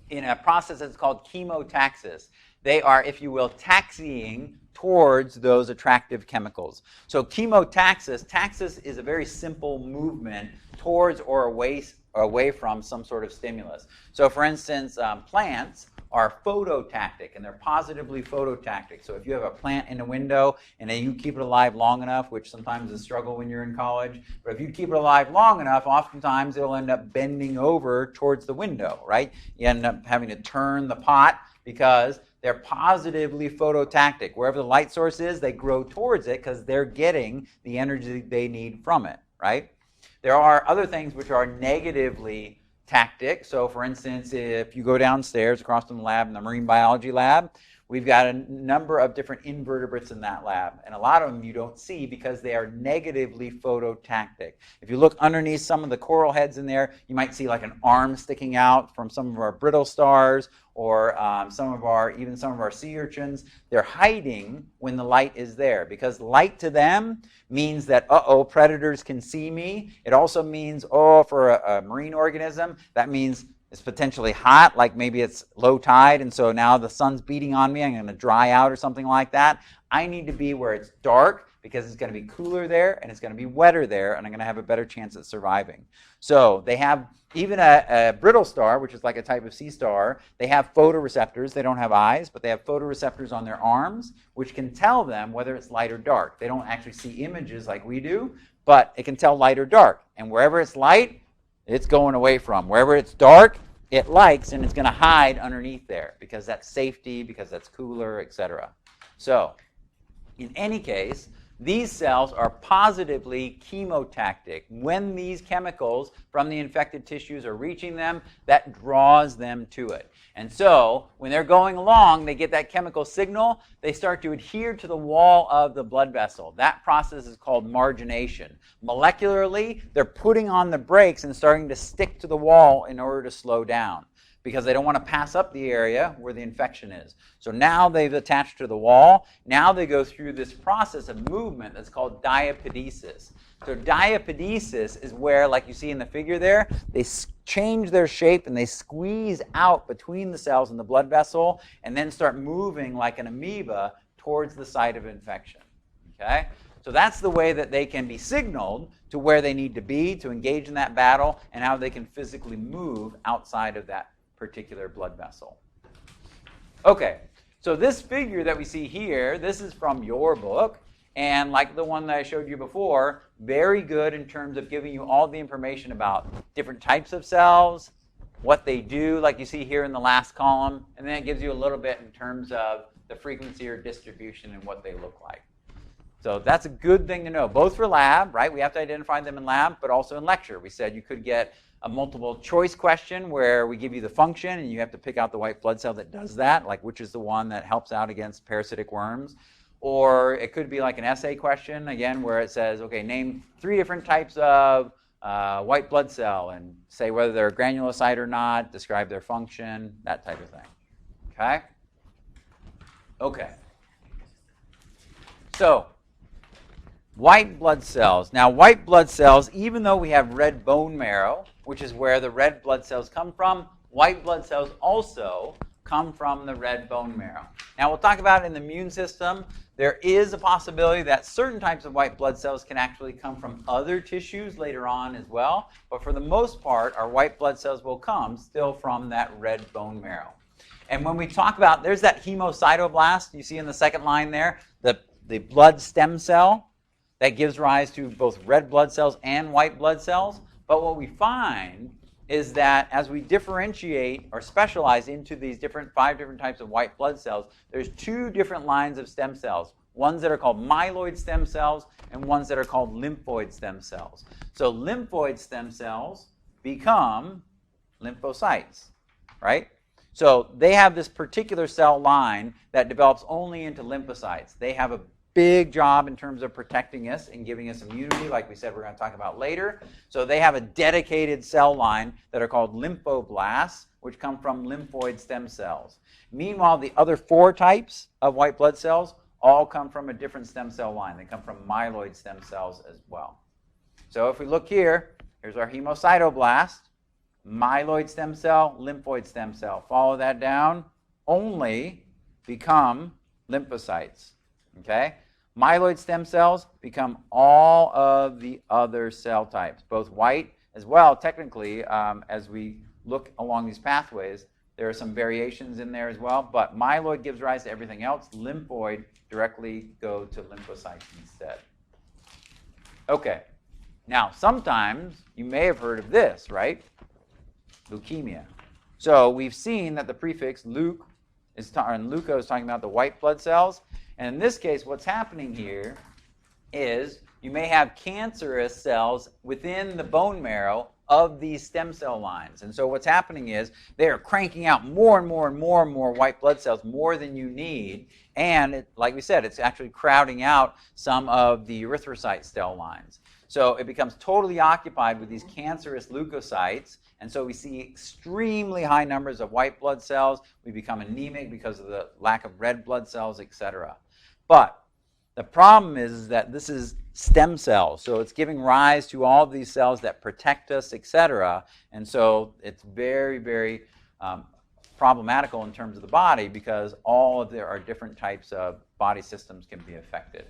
in a process that's called chemotaxis. They are, if you will, taxiing towards those attractive chemicals. So chemotaxis, taxis is a very simple movement towards or away from some sort of stimulus. So for instance, plants are phototactic, and they're positively phototactic. So if you have a plant in a window and then you keep it alive long enough, which sometimes is a struggle when you're in college, but if you keep it alive long enough, oftentimes it'll end up bending over towards the window, right? You end up having to turn the pot because they're positively phototactic. Wherever the light source is, they grow towards it because they're getting the energy they need from it, right? There are other things which are negatively tactic. So for instance, if you go downstairs across from the lab, in the marine biology lab, we've got a number of different invertebrates in that lab. And a lot of them you don't see because they are negatively phototactic. If you look underneath some of the coral heads in there, you might see like an arm sticking out from some of our brittle stars, or some of our sea urchins. They're hiding when the light is there, because light to them means that, predators can see me. It also means, for a marine organism, that means it's potentially hot, like maybe it's low tide, and so now the sun's beating on me, I'm going to dry out or something like that. I need to be where it's dark, because it's going to be cooler there and it's going to be wetter there, and I'm going to have a better chance at surviving. So they have, even a brittle star, which is like a type of sea star, they have photoreceptors. They don't have eyes, but they have photoreceptors on their arms, which can tell them whether it's light or dark. They don't actually see images like we do, but it can tell light or dark. And wherever it's light, it's going away from. Wherever it's dark, it likes, and it's going to hide underneath there, because that's safety, because that's cooler, etc. So in any case, these cells are positively chemotactic. When these chemicals from the infected tissues are reaching them, that draws them to it. And so when they're going along, they get that chemical signal, they start to adhere to the wall of the blood vessel. That process is called margination. Molecularly, they're putting on the brakes and starting to stick to the wall in order to slow down, because they don't want to pass up the area where the infection is. So now they've attached to the wall. Now they go through this process of movement that's called diapedesis. So diapedesis is where, like you see in the figure there, they change their shape and they squeeze out between the cells in the blood vessel and then start moving like an amoeba towards the site of infection. Okay? So that's the way that they can be signaled to where they need to be to engage in that battle, and how they can physically move outside of that particular blood vessel. Okay, so this figure that we see here, this is from your book, and like the one that I showed you before, very good in terms of giving you all the information about different types of cells, what they do, like you see here in the last column, and then it gives you a little bit in terms of the frequency or distribution and what they look like. So that's a good thing to know, both for lab, right? We have to identify them in lab, but also in lecture. We said you could get a multiple choice question where we give you the function and you have to pick out the white blood cell that does that, like which is the one that helps out against parasitic worms. Or it could be like an essay question, again, where it says, okay, name 3 different types of white blood cell and say whether they're granulocyte or not, describe their function, that type of thing. Okay? Okay. So, white blood cells. Now, white blood cells, even though we have red bone marrow, which is where the red blood cells come from, white blood cells also come from the red bone marrow. Now, we'll talk about in the immune system, there is a possibility that certain types of white blood cells can actually come from other tissues later on as well, but for the most part, our white blood cells will come still from that red bone marrow. And when we talk about, there's that hemocytoblast you see in the second line there, the blood stem cell, that gives rise to both red blood cells and white blood cells. But what we find is that as we differentiate or specialize into these 5 different types of white blood cells, there's 2 different lines of stem cells. ones that are called myeloid stem cells and ones that are called lymphoid stem cells. So lymphoid stem cells become lymphocytes, right? So they have this particular cell line that develops only into lymphocytes. They have a big job in terms of protecting us and giving us immunity, like we said we're going to talk about later. So they have a dedicated cell line that are called lymphoblasts, which come from lymphoid stem cells. Meanwhile, the other 4 types of white blood cells all come from a different stem cell line. They come from myeloid stem cells as well. So if we look here, here's our hemocytoblast, myeloid stem cell, lymphoid stem cell. Follow that down, only become lymphocytes. Okay? Myeloid stem cells become all of the other cell types, both white as well. Technically, as we look along these pathways, there are some variations in there as well, but myeloid gives rise to everything else. Lymphoid directly go to lymphocytes instead. Okay. Now, sometimes you may have heard of this, right? Leukemia. So we've seen that the prefix leuc and leuko is talking about the white blood cells. And in this case, what's happening here is you may have cancerous cells within the bone marrow of these stem cell lines. And so what's happening is they are cranking out more and more and more and more white blood cells, more than you need. And like we said, it's actually crowding out some of the erythrocyte cell lines. So it becomes totally occupied with these cancerous leukocytes. And so we see extremely high numbers of white blood cells. We become anemic because of the lack of red blood cells, etc. But the problem is that this is stem cells, so it's giving rise to all of these cells that protect us, etc. And so it's very, very problematical in terms of the body because all of there are different types of body systems can be affected.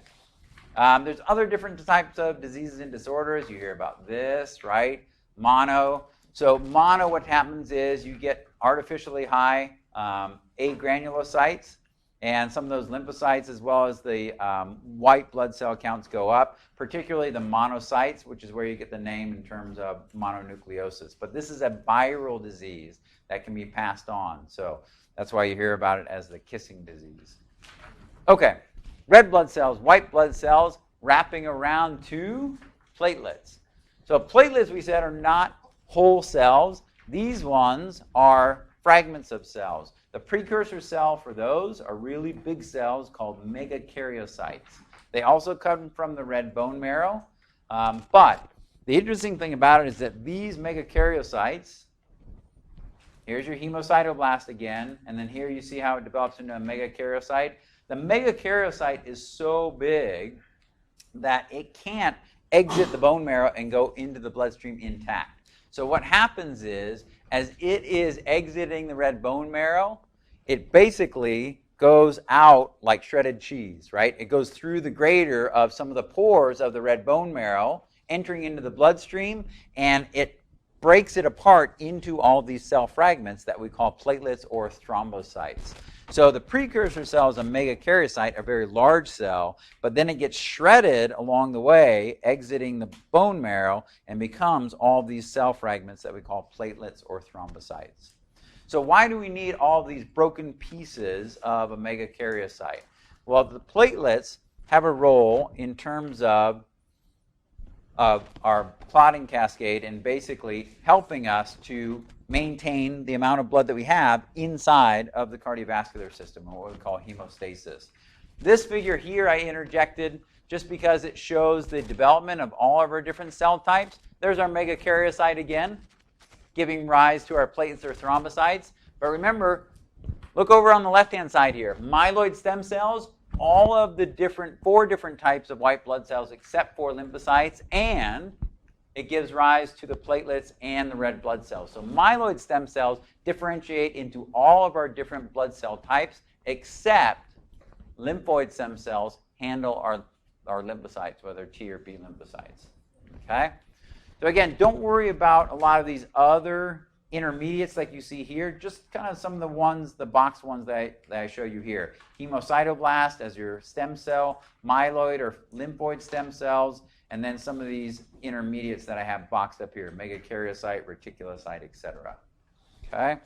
There's other different types of diseases and disorders. You hear about this, right? Mono. So mono, what happens is you get artificially high agranulocytes, and some of those lymphocytes as well as the white blood cell counts go up, particularly the monocytes, which is where you get the name in terms of mononucleosis. But this is a viral disease that can be passed on. So that's why you hear about it as the kissing disease. Okay, red blood cells, white blood cells, wrapping around to platelets. So platelets, we said, are not whole cells. These ones are fragments of cells. The precursor cell for those are really big cells called megakaryocytes. They also come from the red bone marrow. But the interesting thing about it is that these megakaryocytes, here's your hemocytoblast again, and then here you see how it develops into a megakaryocyte. The megakaryocyte is so big that it can't exit the bone marrow and go into the bloodstream intact. So what happens is, as it is exiting the red bone marrow, it basically goes out like shredded cheese, right? It goes through the grater of some of the pores of the red bone marrow, entering into the bloodstream, and it breaks it apart into all these cell fragments that we call platelets or thrombocytes. So the precursor cell is a megakaryocyte, a very large cell, but then it gets shredded along the way, exiting the bone marrow, and becomes all these cell fragments that we call platelets or thrombocytes. So why do we need all these broken pieces of a megakaryocyte? Well, the platelets have a role in terms of our clotting cascade and basically helping us to maintain the amount of blood that we have inside of the cardiovascular system, or what we call hemostasis. This figure here I interjected just because it shows the development of all of our different cell types. There's our megakaryocyte again, giving rise to our platelets or thrombocytes. But remember, look over on the left-hand side here. Myeloid stem cells, all of the 4 different types of white blood cells except for lymphocytes, and it gives rise to the platelets and the red blood cells. So myeloid stem cells differentiate into all of our different blood cell types, except lymphoid stem cells handle our lymphocytes, whether T or B lymphocytes. Okay? So again, don't worry about a lot of these other intermediates like you see here, just kind of some of the ones, the box ones that I show you here. Hemocytoblast as your stem cell, myeloid or lymphoid stem cells, and then some of these intermediates that I have boxed up here, megakaryocyte, reticulocyte, etc. Okay?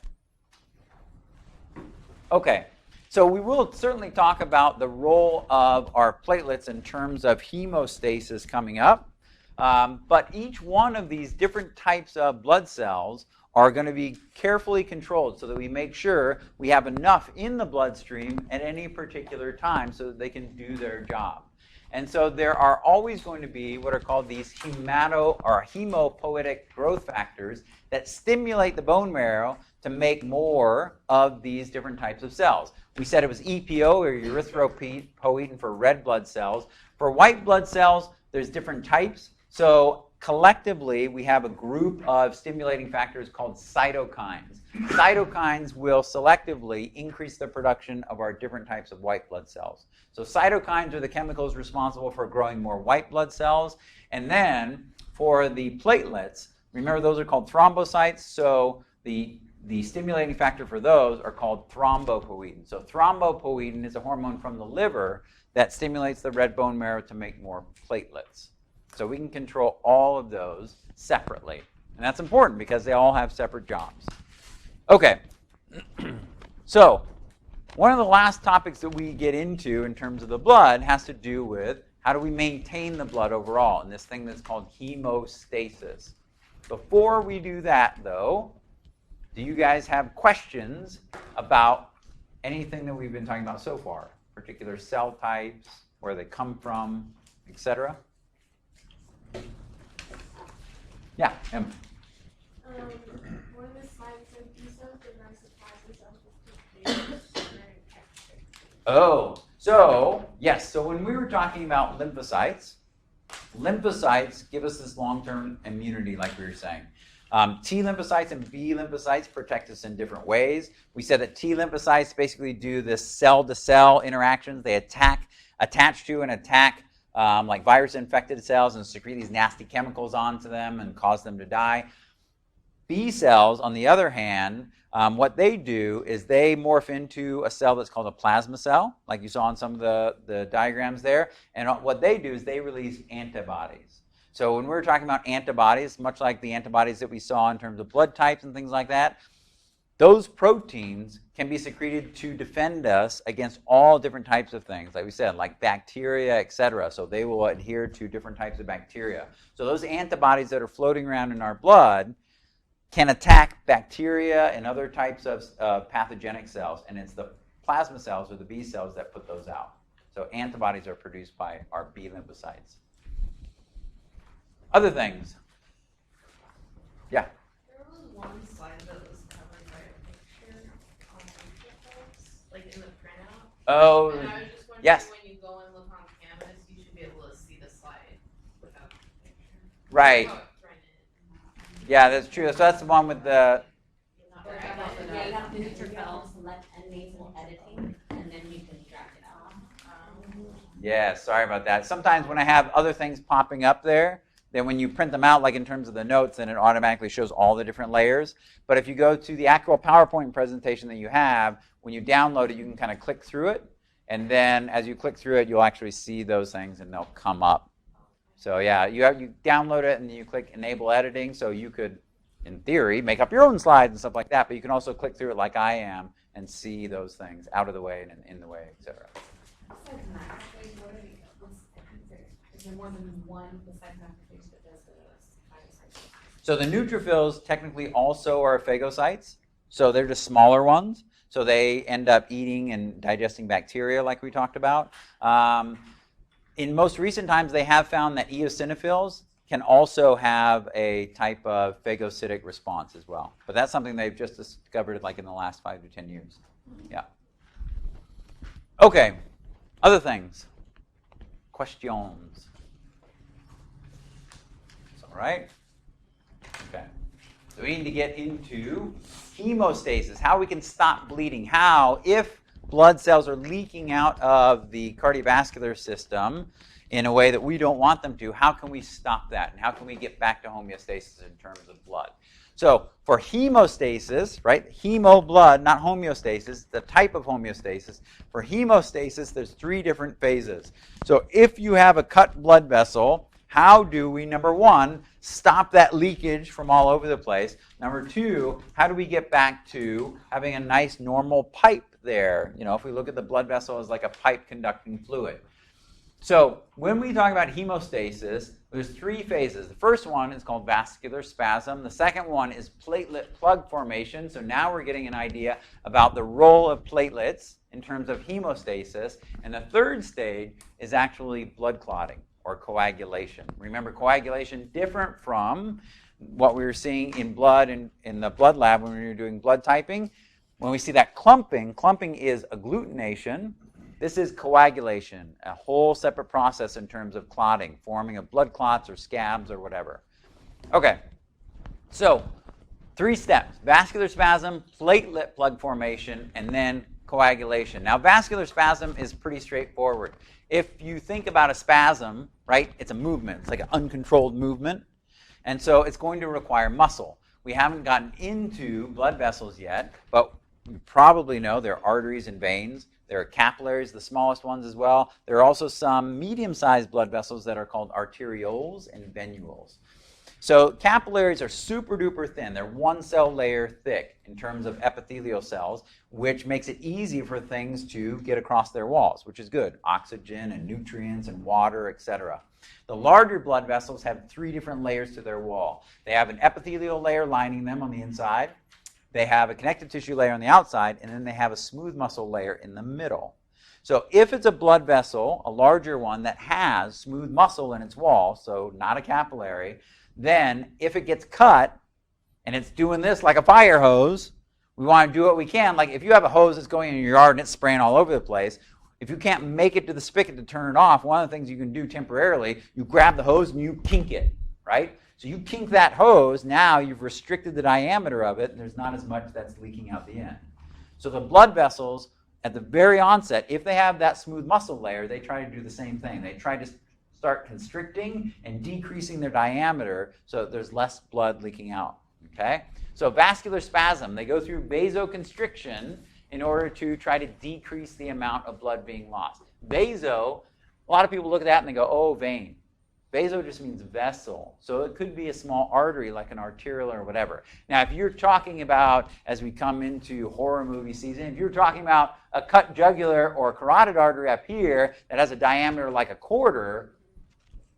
Okay, So we will certainly talk about the role of our platelets in terms of hemostasis coming up. But each one of these different types of blood cells are going to be carefully controlled so that we make sure we have enough in the bloodstream at any particular time so that they can do their job. And so there are always going to be what are called these hemopoietic growth factors that stimulate the bone marrow to make more of these different types of cells. We said it was EPO, or erythropoietin, for red blood cells. For white blood cells, there's different types. So collectively, we have a group of stimulating factors called cytokines. Cytokines will selectively increase the production of our different types of white blood cells. So cytokines are the chemicals responsible for growing more white blood cells. And then for the platelets, remember those are called thrombocytes. So the stimulating factor for those are called thrombopoietin. So thrombopoietin is a hormone from the liver that stimulates the red bone marrow to make more platelets. So we can control all of those separately. And that's important because they all have separate jobs. Okay. So one of the last topics that we get into in terms of the blood has to do with how do we maintain the blood overall, and this thing that's called hemostasis. Before we do that, though, do you guys have questions about anything that we've been talking about so far? Particular cell types, where they come from, etc.? Yeah, One of the slides said B cells diversify themselves with Oh, so yes, so when we were talking about lymphocytes give us this long-term immunity, like we were saying. T lymphocytes and B lymphocytes protect us in different ways. We said that T lymphocytes basically do this cell-to-cell interactions. They attach to and attack like virus-infected cells and secrete these nasty chemicals onto them and cause them to die. B cells, on the other hand, what they do is they morph into a cell that's called a plasma cell, like you saw in some of the diagrams there. And what they do is they release antibodies. So when we're talking about antibodies, much like the antibodies that we saw in terms of blood types and things like that, those proteins can be secreted to defend us against all different types of things, like we said, like bacteria, etc. So they will adhere to different types of bacteria. So those antibodies that are floating around in our blood can attack bacteria and other types of pathogenic cells, and it's the plasma cells or the B cells that put those out. So antibodies are produced by our B lymphocytes. Other things? Yeah? There was one slide that was covered by a picture on neutrophils, like in the printout. Oh, And I was just wondering, yes. when you go and look on Canvas, you should be able to see the slide without the picture. Right. Oh, it's printed. Yeah, that's true. So that's the one with the... Or Yeah, about the you note. have the neutrophils, select enable editing, and then you can drag it out. Yeah, sorry about that. Sometimes when I have other things popping up there, then when you print them out, like in terms of the notes, then it automatically shows all the different layers. But if you go to the actual PowerPoint presentation that you have, when you download it, you can kind of click through it. And then as you click through it, you'll actually see those things and they'll come up. So yeah, you download it and then you click enable editing. So you could, in theory, make up your own slides and stuff like that. But you can also click through it like I am and see those things out of the way and in the way, etc. Besides macrophage, is there more than one besides macrophage that does the phagocytes? So the neutrophils technically also are phagocytes. So they're just smaller ones. So they end up eating and digesting bacteria like we talked about. In most recent times, they have found that eosinophils can also have a type of phagocytic response as well. But that's something they've just discovered like in the last 5 to 10 years. Yeah. Okay. Other things. Questions. All right. Okay. So we need to get into hemostasis, how we can stop bleeding, how, if blood cells are leaking out of the cardiovascular system in a way that we don't want them to, how can we stop that? And how can we get back to homeostasis in terms of blood? So for hemostasis, right, hemo blood, not homeostasis, the type of homeostasis. For hemostasis, there's 3 different phases. So if you have a cut blood vessel, how do we, number 1, stop that leakage from all over the place? Number 2, how do we get back to having a nice normal pipe there. You know, if we look at the blood vessel as like a pipe conducting fluid. So when we talk about hemostasis, there's 3 phases. The first one is called vascular spasm. The second one is platelet plug formation. So now we're getting an idea about the role of platelets in terms of hemostasis. And the third stage is actually blood clotting or coagulation. Remember, coagulation different from what we were seeing in blood in the blood lab when we were doing blood typing. When we see that clumping is agglutination. This is coagulation, a whole separate process in terms of clotting, forming of blood clots or scabs or whatever. Okay, so 3 steps: vascular spasm, platelet plug formation, and then coagulation. Now, vascular spasm is pretty straightforward. If you think about a spasm, right, it's a movement. It's like an uncontrolled movement. And so it's going to require muscle. We haven't gotten into blood vessels yet, but you probably know there are arteries and veins. There are capillaries, the smallest ones as well. There are also some medium-sized blood vessels that are called arterioles and venules. So capillaries are super duper thin. They're 1 cell layer thick in terms of epithelial cells, which makes it easy for things to get across their walls, which is good. Oxygen and nutrients and water, etc. The larger blood vessels have 3 different layers to their wall. They have an epithelial layer lining them on the inside. They have a connective tissue layer on the outside, and then they have a smooth muscle layer in the middle. So if it's a blood vessel, a larger one that has smooth muscle in its wall, so not a capillary, then if it gets cut and it's doing this like a fire hose, we want to do what we can. Like if you have a hose that's going in your yard and it's spraying all over the place, if you can't make it to the spigot to turn it off, one of the things you can do temporarily, you grab the hose and you kink it, right? So you kink that hose, now you've restricted the diameter of it, and there's not as much that's leaking out the end. So the blood vessels, at the very onset, if they have that smooth muscle layer, they try to do the same thing. They try to start constricting and decreasing their diameter so that there's less blood leaking out, okay? So vascular spasm, they go through vasoconstriction in order to try to decrease the amount of blood being lost. Vaso, a lot of people look at that and they go, oh, vein. Vaso just means vessel, so it could be a small artery like an arterial or whatever. Now, if you're talking about, as we come into horror movie season, if you're talking about a cut jugular or carotid artery up here that has a diameter like a quarter,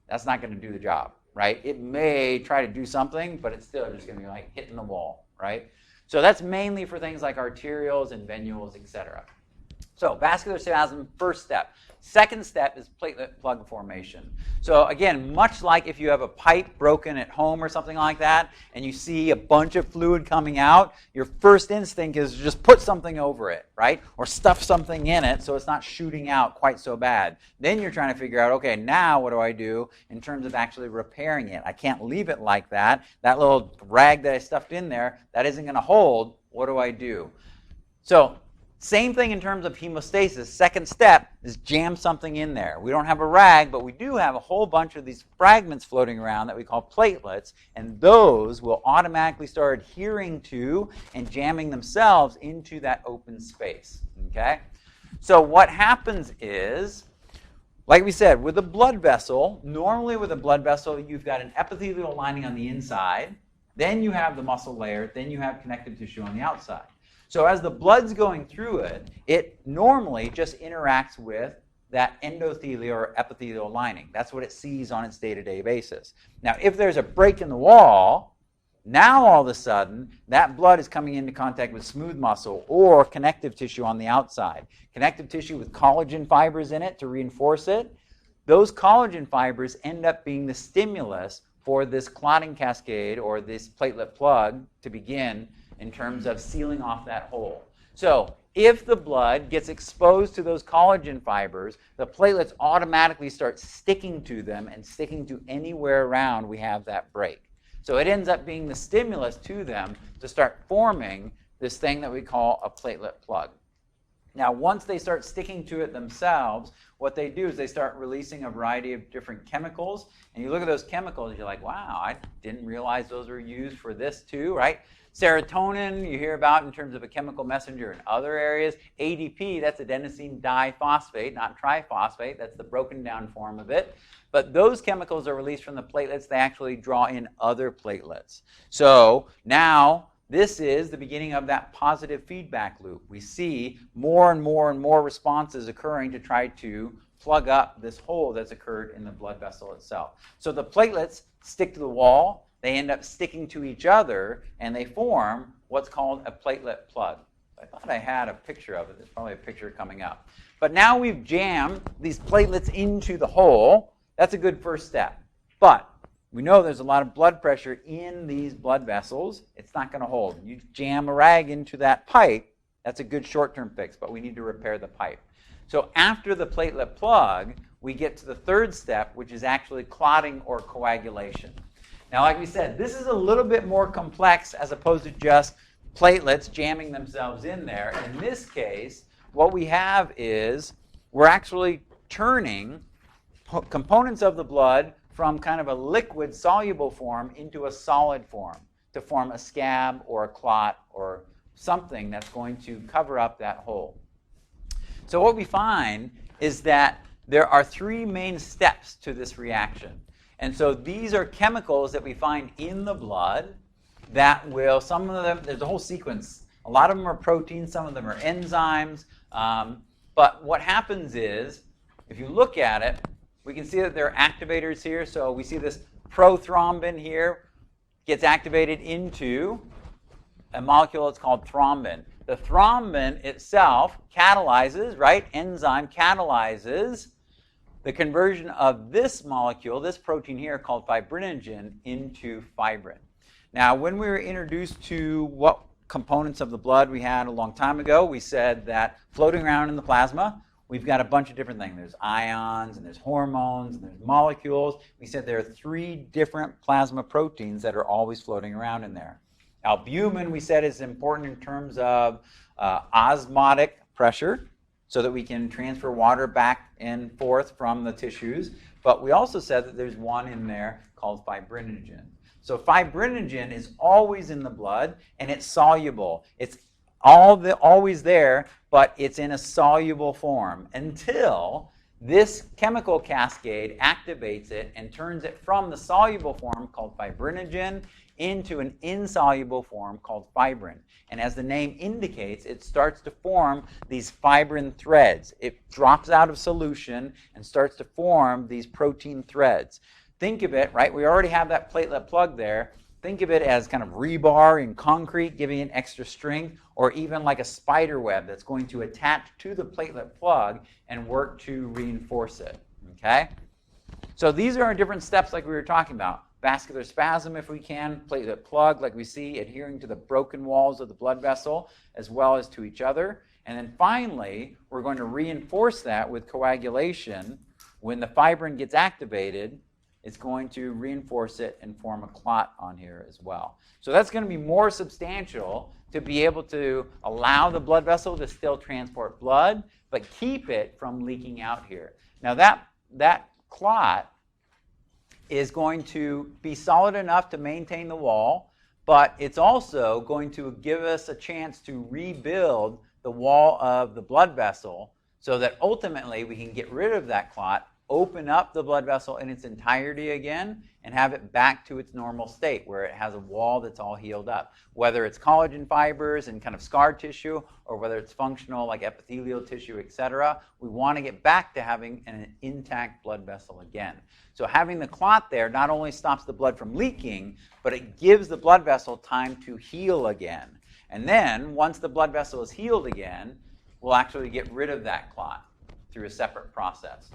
that's not going to do the job, right? It may try to do something, but it's still just going to be like hitting the wall, right? So that's mainly for things like arterioles and venules, etc. So vascular spasm, first step. Second step is platelet plug formation. So again, much like if you have a pipe broken at home or something like that, and you see a bunch of fluid coming out, your first instinct is to just put something over it, right? Or stuff something in it so it's not shooting out quite so bad. Then you're trying to figure out, okay, now what do I do in terms of actually repairing it? I can't leave it like that. That little rag that I stuffed in there, that isn't going to hold. What do I do? So same thing in terms of hemostasis. Second step is jam something in there. We don't have a rag, but we do have a whole bunch of these fragments floating around that we call platelets, and those will automatically start adhering to and jamming themselves into that open space, okay? So what happens is, like we said, with a blood vessel, normally with a blood vessel, you've got an epithelial lining on the inside, then you have the muscle layer, then you have connective tissue on the outside. So as the blood's going through it, it normally just interacts with that endothelial or epithelial lining. That's what it sees on its day-to-day basis. Now, if there's a break in the wall, now all of a sudden, that blood is coming into contact with smooth muscle or connective tissue on the outside. Connective tissue with collagen fibers in it to reinforce it. Those collagen fibers end up being the stimulus for this clotting cascade or this platelet plug to begin in terms of sealing off that hole. So if the blood gets exposed to those collagen fibers, the platelets automatically start sticking to them and sticking to anywhere around we have that break. So it ends up being the stimulus to them to start forming this thing that we call a platelet plug. Now, once they start sticking to it themselves, what they do is they start releasing a variety of different chemicals. And you look at those chemicals, you're like, wow, I didn't realize those were used for this too, right? Serotonin, you hear about in terms of a chemical messenger in other areas. ADP, that's adenosine diphosphate, not triphosphate. That's the broken down form of it. But those chemicals are released from the platelets. They actually draw in other platelets. So now this is the beginning of that positive feedback loop. We see more and more and more responses occurring to try to plug up this hole that's occurred in the blood vessel itself. So the platelets stick to the wall, they end up sticking to each other, and they form what's called a platelet plug. I thought I had a picture of it. There's probably a picture coming up. But now we've jammed these platelets into the hole. That's a good first step. But we know there's a lot of blood pressure in these blood vessels. It's not going to hold. You jam a rag into that pipe, that's a good short-term fix, but we need to repair the pipe. So after the platelet plug, we get to the third step, which is actually clotting or coagulation. Now, like we said, this is a little bit more complex as opposed to just platelets jamming themselves in there. In this case, what we have is we're actually turning components of the blood from kind of a liquid soluble form into a solid form to form a scab or a clot or something that's going to cover up that hole. So what we find is that there are three main steps to this reaction. And so these are chemicals that we find in the blood that will, some of them, there's a whole sequence. A lot of them are proteins, some of them are enzymes. But what happens is, if you look at it, we can see that there are activators here. So we see this prothrombin here gets activated into a molecule that's called thrombin. The thrombin itself catalyzes, right? Enzyme catalyzes the conversion of this molecule, this protein here called fibrinogen, into fibrin. Now, when we were introduced to what components of the blood we had a long time ago, we said that floating around in the plasma, we've got a bunch of different things. There's ions, and there's hormones, and there's molecules. We said there are three different plasma proteins that are always floating around in there. Albumin, we said, is important in terms of osmotic pressure, so that we can transfer water back and forth from the tissues. But we also said that there's one in there called fibrinogen. So fibrinogen is always in the blood, and it's soluble. It's always there, but it's in a soluble form until this chemical cascade activates it and turns it from the soluble form called fibrinogen into an insoluble form called fibrin. And as the name indicates, it starts to form these fibrin threads. It drops out of solution and starts to form these protein threads. Think of it, right? We already have that platelet plug there. Think of it as kind of rebar in concrete, giving it extra strength, or even like a spider web that's going to attach to the platelet plug and work to reinforce it, okay? So these are our different steps like we were talking about. Vascular spasm, if we can, platelet plug, like we see, adhering to the broken walls of the blood vessel, as well as to each other. And then finally, we're going to reinforce that with coagulation. When the fibrin gets activated, it's going to reinforce it and form a clot on here as well. So that's going to be more substantial to be able to allow the blood vessel to still transport blood, but keep it from leaking out here. Now that clot is going to be solid enough to maintain the wall, but it's also going to give us a chance to rebuild the wall of the blood vessel so that ultimately we can get rid of that clot, open up the blood vessel in its entirety again, and have it back to its normal state where it has a wall that's all healed up. Whether it's collagen fibers and kind of scar tissue, or whether it's functional like epithelial tissue, etc., we want to get back to having an intact blood vessel again. So having the clot there not only stops the blood from leaking, but it gives the blood vessel time to heal again. And then, once the blood vessel is healed again, we'll actually get rid of that clot through a separate process.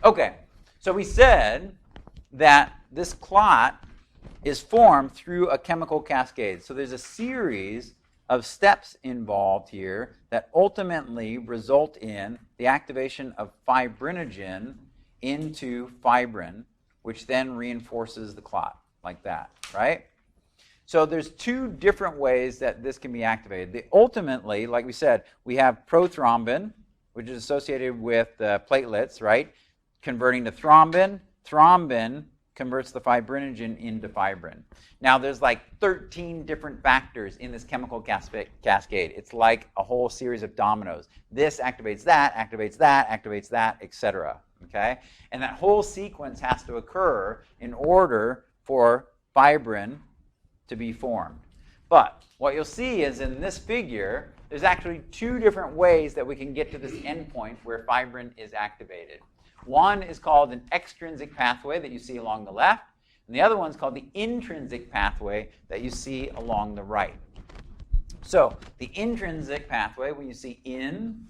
Okay, so we said that this clot is formed through a chemical cascade. So there's a series of steps involved here that ultimately result in the activation of fibrinogen into fibrin, which then reinforces the clot, like that, right? So there's two different ways that this can be activated. Ultimately, like we said, we have prothrombin, which is associated with platelets, right? Converting to thrombin. Thrombin converts the fibrinogen into fibrin. Now, there's like 13 different factors in this chemical cascade. It's like a whole series of dominoes. This activates that, etc. Okay? And that whole sequence has to occur in order for fibrin to be formed. But what you'll see is in this figure, there's actually two different ways that we can get to this endpoint where fibrin is activated. One is called an extrinsic pathway that you see along the left, and the other one is called the intrinsic pathway that you see along the right. So the intrinsic pathway, when you see in,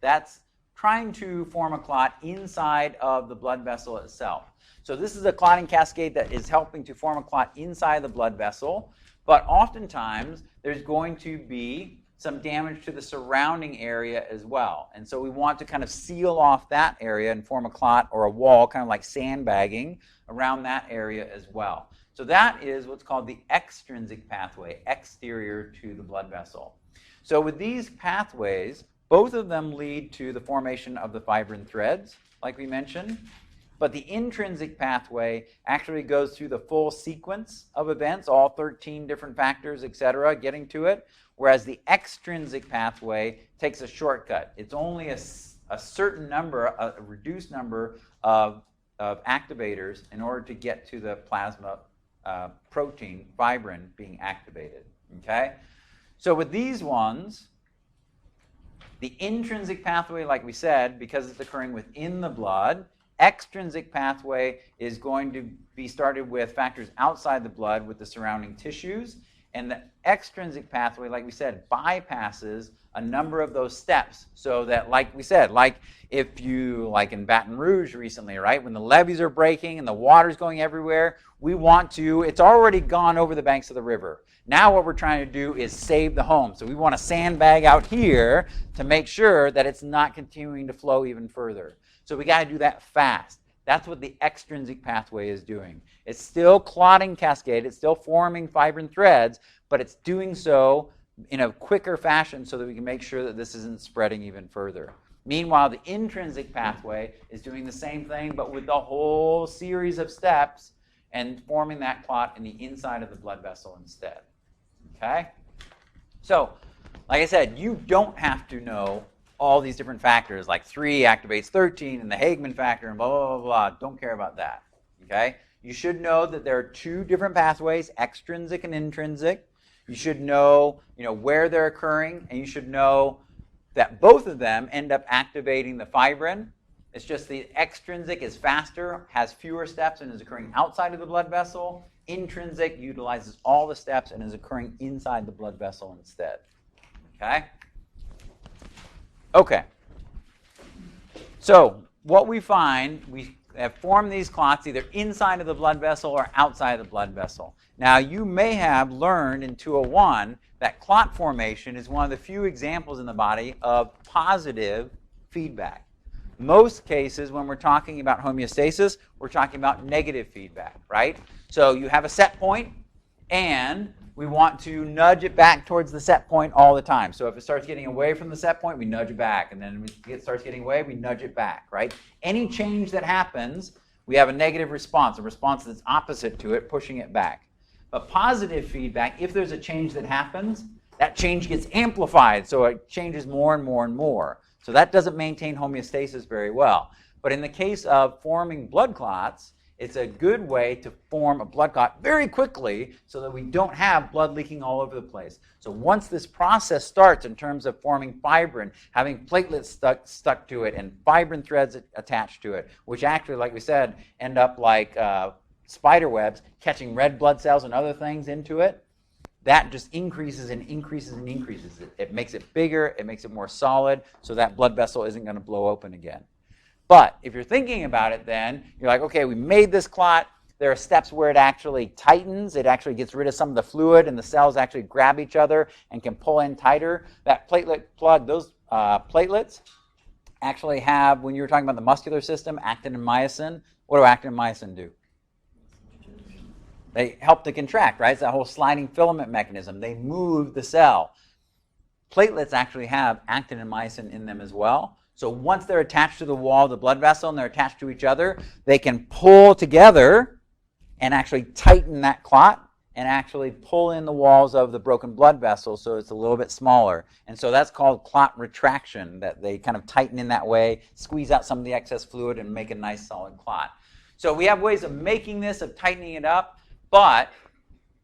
that's trying to form a clot inside of the blood vessel itself. So this is a clotting cascade that is helping to form a clot inside the blood vessel, but oftentimes there's going to be some damage to the surrounding area as well. And so we want to kind of seal off that area and form a clot or a wall, kind of like sandbagging around that area as well. So that is what's called the extrinsic pathway, exterior to the blood vessel. So with these pathways, both of them lead to the formation of the fibrin threads, like we mentioned. But the intrinsic pathway actually goes through the full sequence of events, all 13 different factors, etc., getting to it, whereas the extrinsic pathway takes a shortcut. It's only a certain number, a reduced number of activators in order to get to the plasma protein, fibrin, being activated. Okay? So with these ones, the intrinsic pathway, like we said, because it's occurring within the blood, extrinsic pathway is going to be started with factors outside the blood with the surrounding tissues. And the extrinsic pathway, like we said, bypasses a number of those steps. So that, like we said, like if you, like in Baton Rouge recently, right, when the levees are breaking and the water's going everywhere, we want to, it's already gone over the banks of the river. Now what we're trying to do is save the home. So we want to sandbag out here to make sure that it's not continuing to flow even further. So we got to do that fast. That's what the extrinsic pathway is doing. It's still clotting cascade, it's still forming fibrin threads, but it's doing so in a quicker fashion so that we can make sure that this isn't spreading even further. Meanwhile, the intrinsic pathway is doing the same thing, but with the whole series of steps and forming that clot in the inside of the blood vessel instead. Okay? So, like I said, you don't have to know all these different factors, like 3 activates 13 and the Hagman factor and blah, blah, blah, blah. Don't care about that. Okay? You should know that there are 2 different pathways, extrinsic and intrinsic. You should know, where they're occurring, and you should know that both of them end up activating the fibrin. It's just the extrinsic is faster, has fewer steps, and is occurring outside of the blood vessel. Intrinsic utilizes all the steps and is occurring inside the blood vessel instead. Okay? Okay. So what we find, we have formed these clots either inside of the blood vessel or outside of the blood vessel. Now, you may have learned in 201 that clot formation is one of the few examples in the body of positive feedback. Most cases, when we're talking about homeostasis, we're talking about negative feedback, right? So you have a set point, and we want to nudge it back towards the set point all the time. So if it starts getting away from the set point, we nudge it back. And then when it starts getting away, we nudge it back, right? Any change that happens, we have a negative response, a response that's opposite to it, pushing it back. But positive feedback, if there's a change that happens, that change gets amplified, so it changes more and more and more. So that doesn't maintain homeostasis very well. But in the case of forming blood clots, it's a good way to form a blood clot very quickly so that we don't have blood leaking all over the place. So once this process starts in terms of forming fibrin, having platelets stuck to it and fibrin threads attached to it, which actually, like we said, end up like spider webs catching red blood cells and other things into it, that just increases and increases and increases. It makes it bigger, it makes it more solid, so that blood vessel isn't going to blow open again. But if you're thinking about it then, you're like, okay, we made this clot. There are steps where it actually tightens. It actually gets rid of some of the fluid, and the cells actually grab each other and can pull in tighter. That platelet plug, those platelets actually have, when you were talking about the muscular system, actin and myosin. What do actin and myosin do? They help to contract, right? It's that whole sliding filament mechanism. They move the cell. Platelets actually have actin and myosin in them as well. So once they're attached to the wall of the blood vessel and they're attached to each other, they can pull together and actually tighten that clot and actually pull in the walls of the broken blood vessel so it's a little bit smaller. And so that's called clot retraction, that they kind of tighten in that way, squeeze out some of the excess fluid and make a nice solid clot. So we have ways of making this, of tightening it up, but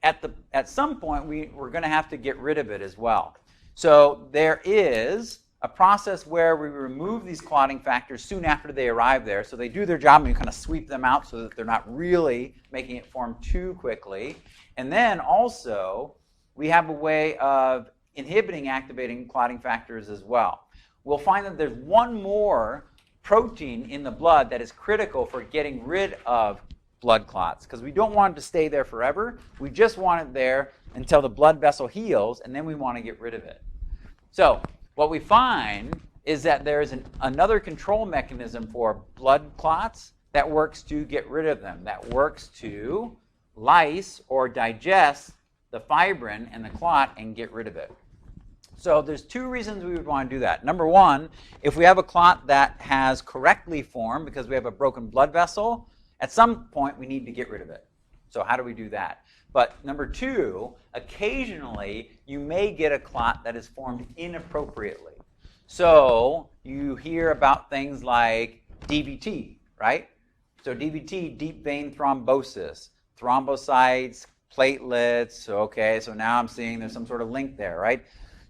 at some point, we're going to have to get rid of it as well. So there is a process where we remove these clotting factors soon after they arrive there. So they do their job and you kind of sweep them out so that they're not really making it form too quickly. And then also, we have a way of inhibiting activating clotting factors as well. We'll find that there's one more protein in the blood that is critical for getting rid of blood clots, because we don't want it to stay there forever. We just want it there until the blood vessel heals, and then we want to get rid of it. So what we find is that there is another control mechanism for blood clots that works to get rid of them, that works to lyse or digest the fibrin and the clot and get rid of it. So there's two reasons we would want to do that. Number one, if we have a clot that has correctly formed because we have a broken blood vessel, at some point we need to get rid of it. So how do we do that? But number two, occasionally you may get a clot that is formed inappropriately. So you hear about things like DVT, right? So DVT, deep vein thrombosis, thrombocytes, platelets. Okay, so now I'm seeing there's some sort of link there, right?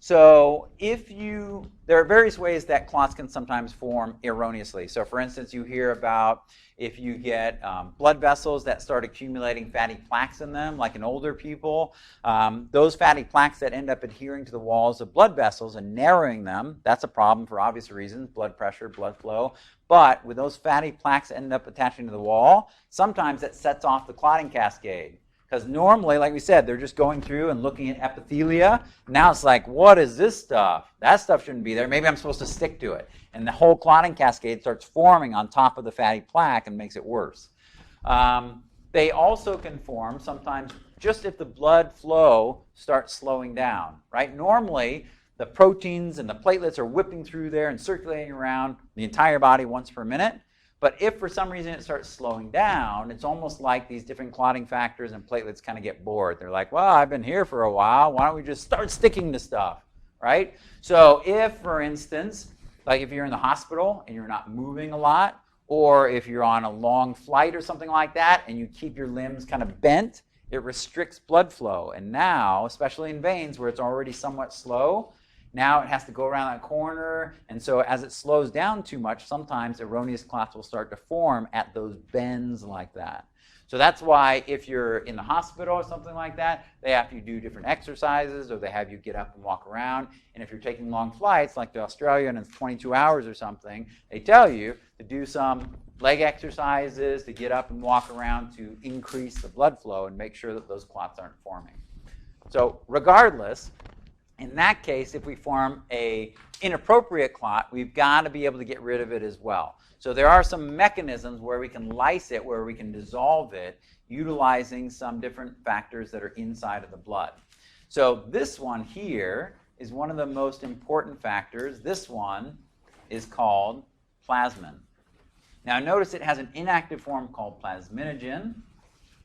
So there are various ways that clots can sometimes form erroneously. So for instance, you hear about if you get blood vessels that start accumulating fatty plaques in them, like in older people, those fatty plaques that end up adhering to the walls of blood vessels and narrowing them, that's a problem for obvious reasons, blood pressure, blood flow. But when those fatty plaques end up attaching to the wall, sometimes it sets off the clotting cascade. Because normally, like we said, they're just going through and looking at epithelia. Now it's like, what is this stuff? That stuff shouldn't be there. Maybe I'm supposed to stick to it. And the whole clotting cascade starts forming on top of the fatty plaque and makes it worse. They also can form sometimes just if the blood flow starts slowing down, right? Normally, the proteins and the platelets are whipping through there and circulating around the entire body once per minute. But if for some reason it starts slowing down, it's almost like these different clotting factors and platelets kind of get bored. They're like, well, I've been here for a while. Why don't we just start sticking to stuff, right? So if, for instance, like if you're in the hospital and you're not moving a lot, or if you're on a long flight or something like that and you keep your limbs kind of bent, it restricts blood flow. And now, especially in veins where it's already somewhat slow, now it has to go around that corner, and so as it slows down too much, sometimes erroneous clots will start to form at those bends like that. So that's why if you're in the hospital or something like that, they have you do different exercises, or they have you get up and walk around. And if you're taking long flights, like to Australia and it's 22 hours or something, they tell you to do some leg exercises, to get up and walk around to increase the blood flow and make sure that those clots aren't forming. So regardless, in that case, if we form an inappropriate clot, we've got to be able to get rid of it as well. So there are some mechanisms where we can lyse it, where we can dissolve it, utilizing some different factors that are inside of the blood. So this one here is one of the most important factors. This one is called plasmin. Now notice it has an inactive form called plasminogen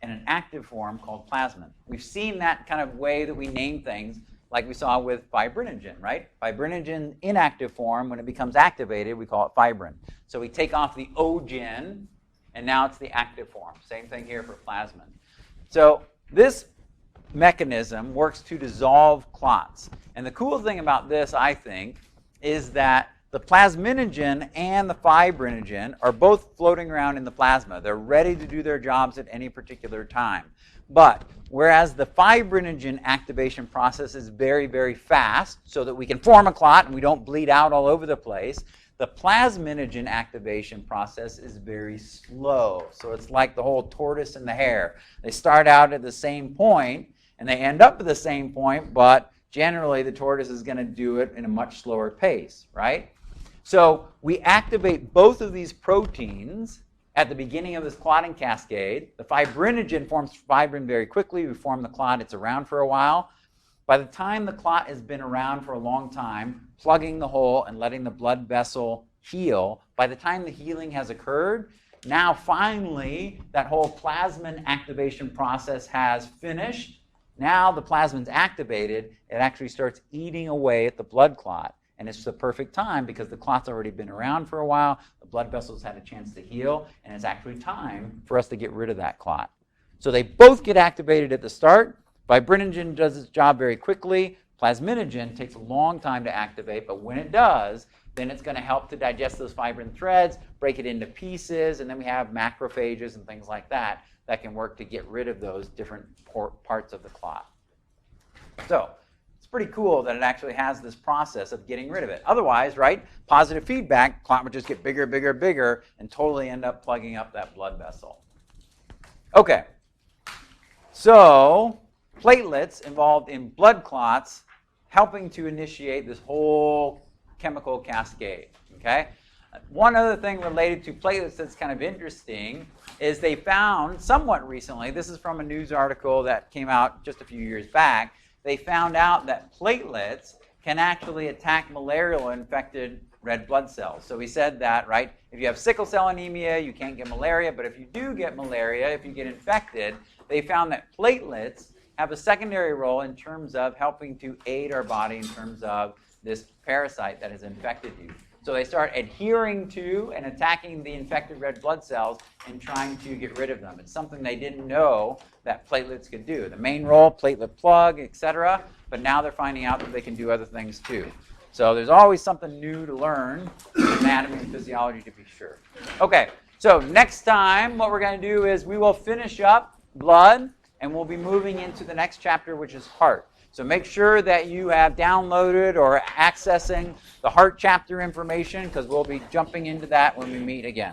and an active form called plasmin. We've seen that kind of way that we name things, like we saw with fibrinogen, right? Fibrinogen inactive form, when it becomes activated, we call it fibrin. So we take off the O-gen, and now it's the active form. Same thing here for plasmin. So this mechanism works to dissolve clots. And the cool thing about this, I think, is that the plasminogen and the fibrinogen are both floating around in the plasma. They're ready to do their jobs at any particular time. But whereas the fibrinogen activation process is very, very fast so that we can form a clot and we don't bleed out all over the place, the plasminogen activation process is very slow. So it's like the whole tortoise and the hare. They start out at the same point and they end up at the same point, but generally the tortoise is going to do it in a much slower pace, right? So we activate both of these proteins at the beginning of this clotting cascade. The fibrinogen forms fibrin very quickly. We form the clot. It's around for a while. By the time the clot has been around for a long time, plugging the hole and letting the blood vessel heal, by the time the healing has occurred, now finally that whole plasmin activation process has finished. Now the plasmin's activated. It actually starts eating away at the blood clot. And it's the perfect time because the clot's already been around for a while, the blood vessels had a chance to heal, and it's actually time for us to get rid of that clot. So they both get activated at the start, Fibrinogen does its job very quickly. Plasminogen takes a long time to activate, but when it does, then it's going to help to digest those fibrin threads, break it into pieces, and then we have macrophages and things like that that can work to get rid of those different parts of the clot. So it's pretty cool that it actually has this process of getting rid of it. Otherwise, right, positive feedback, clot would just get bigger, bigger, bigger, and totally end up plugging up that blood vessel. Okay, so platelets involved in blood clots helping to initiate this whole chemical cascade, okay? One other thing related to platelets that's kind of interesting is they found somewhat recently, this is from a news article that came out just a few years back, they found out that platelets can actually attack malarial-infected red blood cells. So we said that, right, if you have sickle cell anemia, you can't get malaria, but if you do get malaria, if you get infected, they found that platelets have a secondary role in terms of helping to aid our body in terms of this parasite that has infected you. So they start adhering to and attacking the infected red blood cells and trying to get rid of them. It's something they didn't know that platelets could do. The main role, platelet plug, etc. But now they're finding out that they can do other things too. So there's always something new to learn in anatomy and physiology, to be sure. Okay, so next time what we're going to do is we will finish up blood and we'll be moving into the next chapter, which is heart. So make sure that you have downloaded or accessing the heart chapter information because we'll be jumping into that when we meet again.